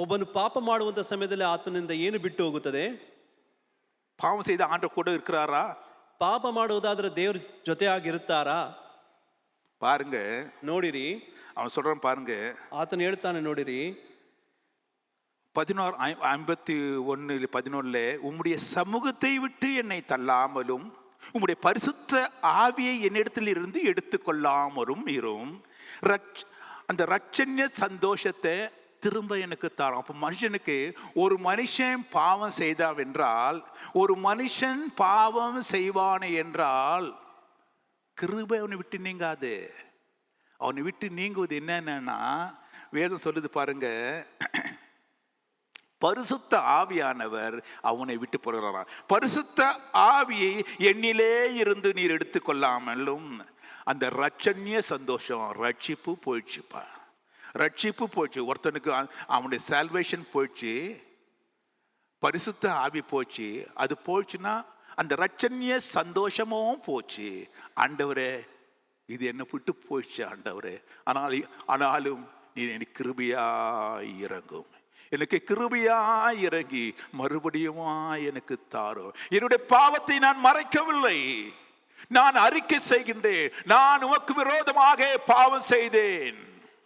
ಒಬ್ಬನು ಪಾಪ ಮಾಡುವಂತ ಸಮಯದಲ್ಲಿ ಆತನಿಂದ ಏನು ಬಿಟ್ಟು ಹೋಗುತ್ತದೆ? பாவம் செய்த ஆண்டவர் கூட இருக்கிறாரா? ಪಾಪ ಮಾಡುವುದಾದ್ರೆ ದೇವ್ರ ಜೊತೆಯಾಗಿರುತ್ತಾರಾ? பாருங்க, ನೋಡಿರಿ, அவன் சொல்றான் பாருங்க, ಆತನು ಹೇಳ್ತಾನೆ ನೋಡಿರಿ, 51:11 உம்முடைய சமூகத்தை விட்டு என்னை தள்ளாமலும் உம்முடைய பரிசுத்த ஆவியை என்னிடத்தில் இருந்து எடுத்துக்கொள்ளாமலும் இரும், அந்த ரட்சண்ய சந்தோஷத்தை திரும்ப எனக்கு தரும். அப்போ மனுஷனுக்கு, ஒரு மனுஷன் பாவம் செய்தான் என்றால், ஒரு மனுஷன் பாவம் செய்வானே என்றால் கிருபை அவனை விட்டு நீங்காது. அவனை விட்டு நீங்குவது என்னன்னா, வேதம் சொல்லுது பாருங்க, பரிசுத்த ஆவியானவர் அவனை விட்டு போகிறாராம். பரிசுத்த ஆவியை என்னிலே இருந்து நீர் எடுத்துக்கொள்ளாமலும் அந்த ரட்சண்ய சந்தோஷம், ரட்சிப்பு போயிடுச்சுப்பா, ரட்சிப்பு போயிடுச்சு. ஒருத்தனுக்கு அவனுடைய சால்வேஷன் போயிடுச்சு, பரிசுத்த ஆவி போச்சு. அது போயிடுச்சுன்னா அந்த ரட்சண்ய சந்தோஷமும் போச்சு. ஆண்டவரே, இது என்னை விட்டு போயிடுச்சு ஆண்டவரே, ஆனாலும் நீ எனக்கு கிருபையாய் இறங்கும், எனக்கு கிருபையாய் இறங்கி மறுபடியும் எனக்கு தாரும். என்னுடைய பாவத்தை நான் மறைக்கவில்லை, நான் அறிக்கை செய்கின்றேன், நான் உமக்கு விரோதமாக பாவம் செய்தேன்.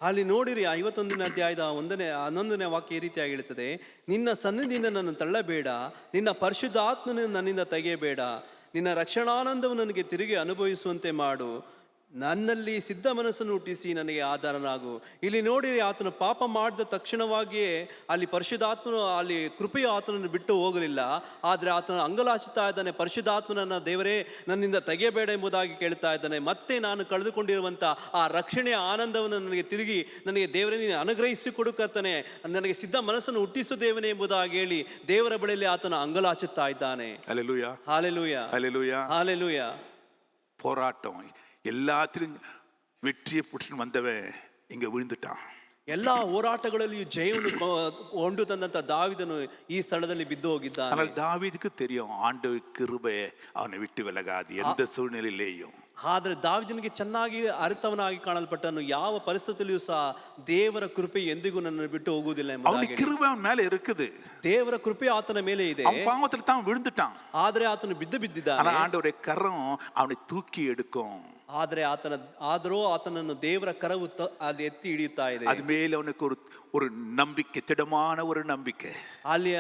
ಅಲ್ಲಿ ನೋಡಿರಿ, 51ನೇ ಅಧ್ಯಾಯದ 11ನೇ ವಾಕ್ಯ ಈ ರೀತಿಯಾಗಿ ಹೇಳುತ್ತದೆ, ನಿನ್ನ ಸನ್ನಿಧಿಯಿಂದ ನನ್ನ ತಳ್ಳಬೇಡ, ನಿನ್ನ ಪರಿಶುದ್ಧಾತ್ಮನನ್ನು ನನ್ನಿಂದ ತೆಗೆಯಬೇಡ, ನಿನ್ನ ರಕ್ಷಣಾನಂದವನ್ನು ನನಗೆ ತಿರುಗಿ ಅನುಭವಿಸುವಂತೆ ಮಾಡು, ನನ್ನಲ್ಲಿ ಸಿದ್ಧ ಮನಸ್ಸನ್ನು ಹುಟ್ಟಿಸಿ ನನಗೆ ಆಧಾರನಾಗು. ಇಲ್ಲಿ ನೋಡಿರಿ, ಆತನು ಪಾಪ ಮಾಡಿದ ತಕ್ಷಣವಾಗಿಯೇ ಅಲ್ಲಿ ಪರಿಶುದ್ಧಾತ್ಮನು, ಅಲ್ಲಿ ಕೃಪೆಯು ಆತನನ್ನು ಬಿಟ್ಟು ಹೋಗಲಿಲ್ಲ. ಆದರೆ ಆತನು ಅಂಗಲಾಚುತ್ತಾ ಇದ್ದಾನೆ, ಪರಿಶುದ್ಧಾತ್ಮನನ್ನ ದೇವರೇ ನನ್ನಿಂದ ತೆಗೆಯಬೇಡ ಎಂಬುದಾಗಿ ಕೇಳ್ತಾ ಇದ್ದಾನೆ. ಮತ್ತೆ ನಾನು ಕಳೆದುಕೊಂಡಿರುವಂಥ ಆ ರಕ್ಷಣೆಯ ಆನಂದವನ್ನು ನನಗೆ ದೇವರೇ ನೀನು ಅನುಗ್ರಹಿಸಿ ಕೊಡು ಕರ್ತನೆ, ನನಗೆ ಸಿದ್ಧ ಮನಸ್ಸನ್ನು ಹುಟ್ಟಿಸು ದೇವನೇ ಎಂಬುದಾಗಿ ಹೇಳಿ ದೇವರ ಬಳಿಯಲ್ಲಿ ಆತನು ಅಂಗಲಾಚುತ್ತಾ ಇದ್ದಾನೆ. ஹல்லேலூயா, ஹல்லேலூயா, ஹல்லேலூயா. ஹல்லேலூயா. போராட்டம் எல்லாத்திலும் வெற்றியை புடிச்சு வந்தவன் இங்க விழுந்துட்டான். ಎಲ್ಲಾ ಹೋರಾಟಗಳಲ್ಲಿಯೂ ಜಯವನ್ನು ಕೊಂಡು ತಂದಂತ ದಾವಿದನು ಈ ಸ್ಥಳದಲ್ಲಿ ಬಿದ್ದು ಹೋಗಿದ್ದಾನೆ. ஆனால் தாவீதுக்கு தெரியும், ஆண்டவர் கிருபை அவனை விட்டு விலகாது எந்த சூழ்நிலையிலேயும். ಆದ್ರೆ ದಾವಿದನಿಗೆ ಚೆನ್ನಾಗಿ ಅರ್ಥವನಾಗಿ ಕಾಣಲ್ಪಟ್ಟನು, ಯಾವ ಪರಿಸ್ಥಿತಿಯಲ್ಲಿಯೂ ಸಹ ದೇವರ ಕೃಪೆ ಎಂದಿಗೂ ನನ್ನನ್ನು ಬಿಟ್ಟು ಹೋಗುವುದಿಲ್ಲ ಎಂಬುದಾಗಿ. கிருபை அவன் மேல இருக்குது, ದೇವರ ಕೃಪೆ ಆತನ ಮೇಲೆ ಇದೆ. அவன் பாவத்துல தான் விழுந்துட்டான், ಆದ್ರೆ ಆತನು ಬಿದ್ದಿದ್ದಾನೆ. ஆனா ஆண்டவருடைய கரம் அவனை தூக்கி எடுக்கும். ಆದರೂ ಆತನನ್ನು ದೇವರ ಕರವು ಅಲ್ಲಿ ಎತ್ತಿ ಹಿಡಿಯುತ್ತಾ ಇದೆ. அது மேல அவனுக்கு ஒரு நம்பிக்கை, திடமான ஒரு நம்பிக்கை. ಅಲ್ಲಿ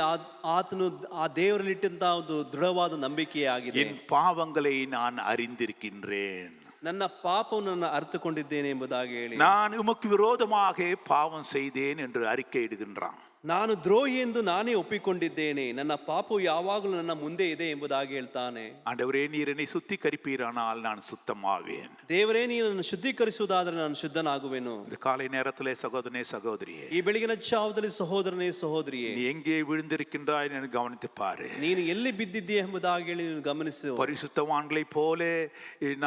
ಆತನು ಆ ದೇವರಲ್ಲಿಟ್ಟಂತಹ ಒಂದು ದೃಢವಾದ ನಂಬಿಕೆಯಾಗಿದೆ. என் பாவங்களை நான் அறிந்திருக்கின்றேன், ನನ್ನ ಪಾಪವನ್ನು ನಾನು ಅರ್ಥಕೊಂಡಿದ್ದೇನೆ ಎಂಬುದಾಗಿ ಹೇಳಿ, நான் உமக்கு விரோதமாக பாவம் செய்தேன் என்று அறிக்கை இடுகின்றான். ನಾನು ದ್ರೋಹಿ ಎಂದು ನಾನೇ ಒಪ್ಪಿಕೊಂಡಿದ್ದೇನೆ, ನನ್ನ ಪಾಪವು ಯಾವಾಗಲೂ ನನ್ನ ಮುಂದೆ ಇದೆ ಎಂಬುದಾಗಿ ಹೇಳ್ತಾನೆ. ஆண்டவரே, நீர் என்னை சுத்திகரிப்பீரானால் நான் சுத்தமாவேன். ದೇವರೇ, ನೀನನ್ನು ಶುದ್ಧೀಕರಿಸುವುದಾದರೆ ನಾನು ಶುದ್ಧನಾಗುವೆನು. இந்த காலை நேரத்திலே சகோதரனே, சகோதரியே, ಈ ಬೆಳಗಿನ ಜಾವದಲ್ಲಿ ಸಹೋದರನೇ, ಸಹೋದರಿಯೇ, நீ எங்கே விழுந்திருக்கின்றாய் என்று கவனித்து பாரு. ನೀನು ಎಲ್ಲಿ ಬಿದ್ದಿದ್ದೀಯ ಎಂಬುದಾಗಿ ಹೇಳಿ ನೀನು ಗಮನಿಸು. பரிசுத்தவான்களை போல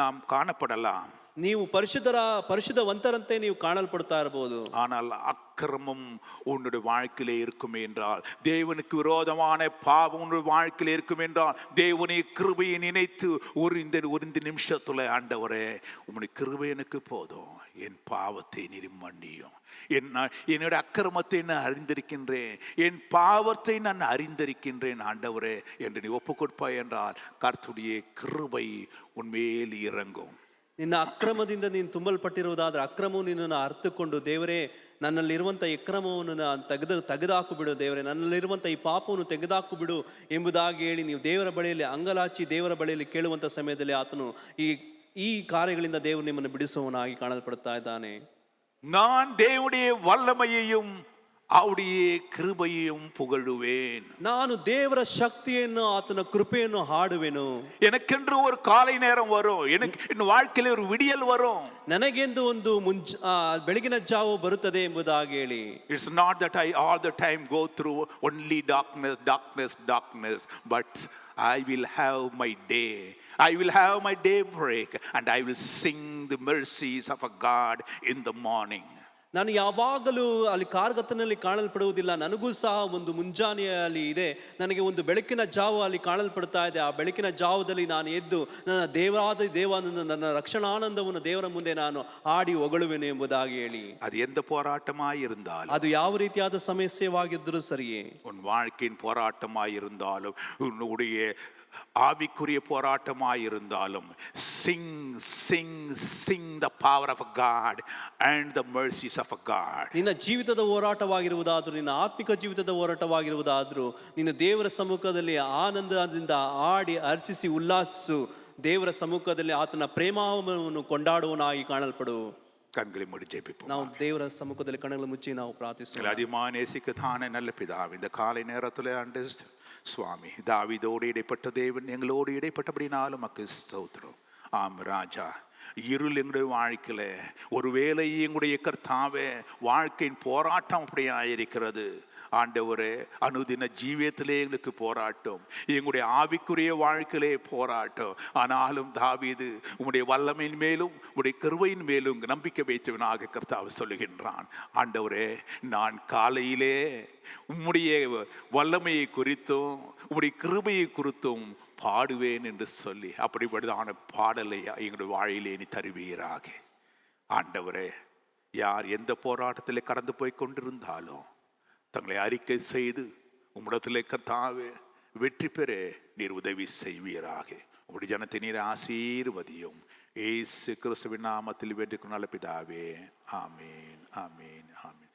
நாம் காணப்படலாம், ನೀವು ಪರಿಶುದ್ಧವಂತರಂತೆ ನೀವು ಕಾಣಲ್ಪಡ್ತಾ ಇರಬಹುದು. ஆனால் அக்கிரமம் உன்னுடைய வாழ்க்கையிலே இருக்கும் என்றால், தேவனுக்கு விரோதமான பாவம் உன்னுடைய வாழ்க்கையிலே இருக்கும் என்றால், தேவனை கிருபையை நினைத்து ஒரு இந்த நிமிஷத்துல, ஆண்டவரே உம்முடைய கிருபை எனக்கு போதும், என் பாவத்தை நீர் மன்னியும். என்னுடைய அக்கிரமத்தை நான் அறிந்திருக்கின்றேன், என் பாவத்தை நான் அறிந்திருக்கின்றேன் ஆண்டவரே என்று நீ ஒப்பு கொடுப்பாய் என்றால் கர்த்தருடைய கிருபை உன்மேல் இறங்கும். ನಿನ್ನ ಅಕ್ರಮದಿಂದ ನೀನು ತುಂಬಲ್ಪಟ್ಟಿರುವುದಾದ್ರೆ ಅಕ್ರಮವು ನಿನ್ನನ್ನು ಅರ್ಥಕೊಂಡು, ದೇವರೇ ನನ್ನಲ್ಲಿರುವಂಥ ಅಕ್ರಮವನ್ನು ತೆಗೆದಾಕು ಬಿಡು, ದೇವರೇ ನನ್ನಲ್ಲಿರುವಂಥ ಈ ಪಾಪವನ್ನು ತೆಗೆದಾಕು ಬಿಡು ಎಂಬುದಾಗಿ ಹೇಳಿ ನೀವು ದೇವರ ಬಳಿಯಲ್ಲಿ ಅಂಗಲಾಚಿ ದೇವರ ಬಳಿಯಲ್ಲಿ ಕೇಳುವಂಥ ಸಮಯದಲ್ಲಿ ಆತನು ಈ ಕಾರ್ಯಗಳಿಂದ ದೇವರು ನಿಮ್ಮನ್ನು ಬಿಡಿಸುವವನಾಗಿ ಕಾಣಲ್ಪಡ್ತಾ ಇದ್ದಾನೆ. நான் தேவனுடைய வல்லமையையும் அவருடைய கிருபையையும் புகழுவேன். ನಾನು ದೇವರ ಶಕ್ತಿಯನ್ನು ಆತನ ಕೃಪೆಯನ್ನು ಹಾಡುವೆನು. எனக்கென்று ஒரு காலை நேரம் வரும், எனக்கு என் வாழ்க்கையில ஒரு விடியல் வரும். ನನಗೆಂದು ಒಂದು ಬೆಳಗಿನ ಜಾವು ಬರುತ್ತದೆ ಎಂಬುದಾಗಿ ಹೇಳಿ. It's not that I all the time go through only darkness, but I will have my day. I will have my daybreak and I will sing the mercies of a God in the morning. ನಾನು ಯಾವಾಗಲೂ ಅಲ್ಲಿ ಕಾರ್ಗತ್ತನಲ್ಲಿ ಕಾಣಲ್ಪಡುವುದಿಲ್ಲ, ನನಗೂ ಸಹ ಒಂದು ಮುಂಜಾನೆಯಲ್ಲಿ ಇದೆ, ನನಗೆ ಒಂದು ಬೆಳಕಿನ ಜಾವ ಅಲ್ಲಿ ಕಾಣಲ್ಪಡ್ತಾ ಇದೆ. ಆ ಬೆಳಕಿನ ಜಾವದಲ್ಲಿ ನಾನು ಎದ್ದು ನನ್ನ ದೇವಾನಂದ, ನನ್ನ ರಕ್ಷಣಾನಂದವನ್ನು ದೇವರ ಮುಂದೆ ನಾನು ಹಾಡಿ ಹೊಗಳುವೆನು ಎಂಬುದಾಗಿ ಹೇಳಿ. அது எந்த போராட்டமாய் இருந்தாலும், ಅದು ಯಾವ ರೀತಿಯಾದ ಸಮಸ್ಯೆವಾಗಿದ್ದರೂ ಸರಿಯೇ, உன் வாழ்க்கையின் போராட்டமாய் இருந்தாலும், உன்னுடைய ஆவிக்குரிய போராட்டமாய் இருந்தாலும், sing the power of God and the mercies of God. ನಿನ್ನ ಜೀವಿತದ ಹೋರಾಟವಾಗಿರುವುದಾದ್ರೂ, ನಿನ್ನ ಆತ್ಮಿಕ ಜೀವಿತದ ಹೋರಾಟವಾಗಿರುವುದಾದ್ರೂ, ನಿನ್ನ ದೇವರ ಸಮ್ಮುಖದಲ್ಲಿ ಆನಂದದಿಂದ ಹಾಡಿ ಹರ್ಷಿಸಿ ಉಲ್ಲಾಸಿಸು. ದೇವರ ಸಮ್ಮುಖದಲ್ಲಿ ಆತನ ಪ್ರೇಮವನ್ನು ಕೊಂಡಾಡುವನಾಗಿ ಕಾಣಲ್ಪಡು. கண்களை மூடி ஜெபிப்போம். ನಾವು ದೇವರ ಸಮ್ಮುಖದಲ್ಲಿ ಕಣ್ಣುಗಳನ್ನು ಮುಚ್ಚಿ ನಾವು ಪ್ರಾರ್ಥಿಸೋಣ. அதிகமாக நேசிக்கத்தான நல்ல பிதாவே, இந்த காலை நேரத்தில் ஆண்டு சுவாமி தாவீதோடு இடைப்பட்ட தேவன் எங்களோடு இடைப்பட்டபடினாலும் மக்கு ஸ்தோத்திரம். ஆம் ராஜா, இருள் எங்களுடைய வாழ்க்கையில ஒருவேளை எங்களுடைய கர்த்தாவே வாழ்க்கையின் போராட்டம் அப்படியாயிருக்கிறது ஆண்டவரே. அனுதின ஜீவியத்திலே எங்களுக்கு போராட்டம், எங்களுடைய ஆவிக்குரிய வாழ்க்கையிலே போராட்டம். ஆனாலும் தாவீது உம்முடைய வல்லமையின் மேலும் உம்முடைய கிருபையின் மேலும் நம்பிக்கை வைத்தவனாக கர்த்தாவே சொல்லுகின்றான். ஆண்டவரே, நான் காலையிலே உம்முடைய வல்லமையை குறித்தும் உம்முடைய கிருபையை குறித்தும் பாடுவேன் என்று சொல்லி அப்படிப்பட்டதான பாடலை எங்களுடைய வாழிலே நீ தருவீராக. ஆண்டவரே, யார் எந்த போராட்டத்தில் கடந்து போய் கொண்டிருந்தாலும் தங்களை அறிக்கை செய்து உம்மிடத்திலே கர்த்தாவே வெற்றி பெற நீர் உதவி செய்வீராக. உம்முடைய ஜனத்தை நீர் ஆசீர்வதியும். இயேசு கிறிஸ்துவின் நாமத்தில் வேண்டிக் கொள்ளும் நல்ல பிதாவே, ஆமீன், ஆமீன், ஆமீன்.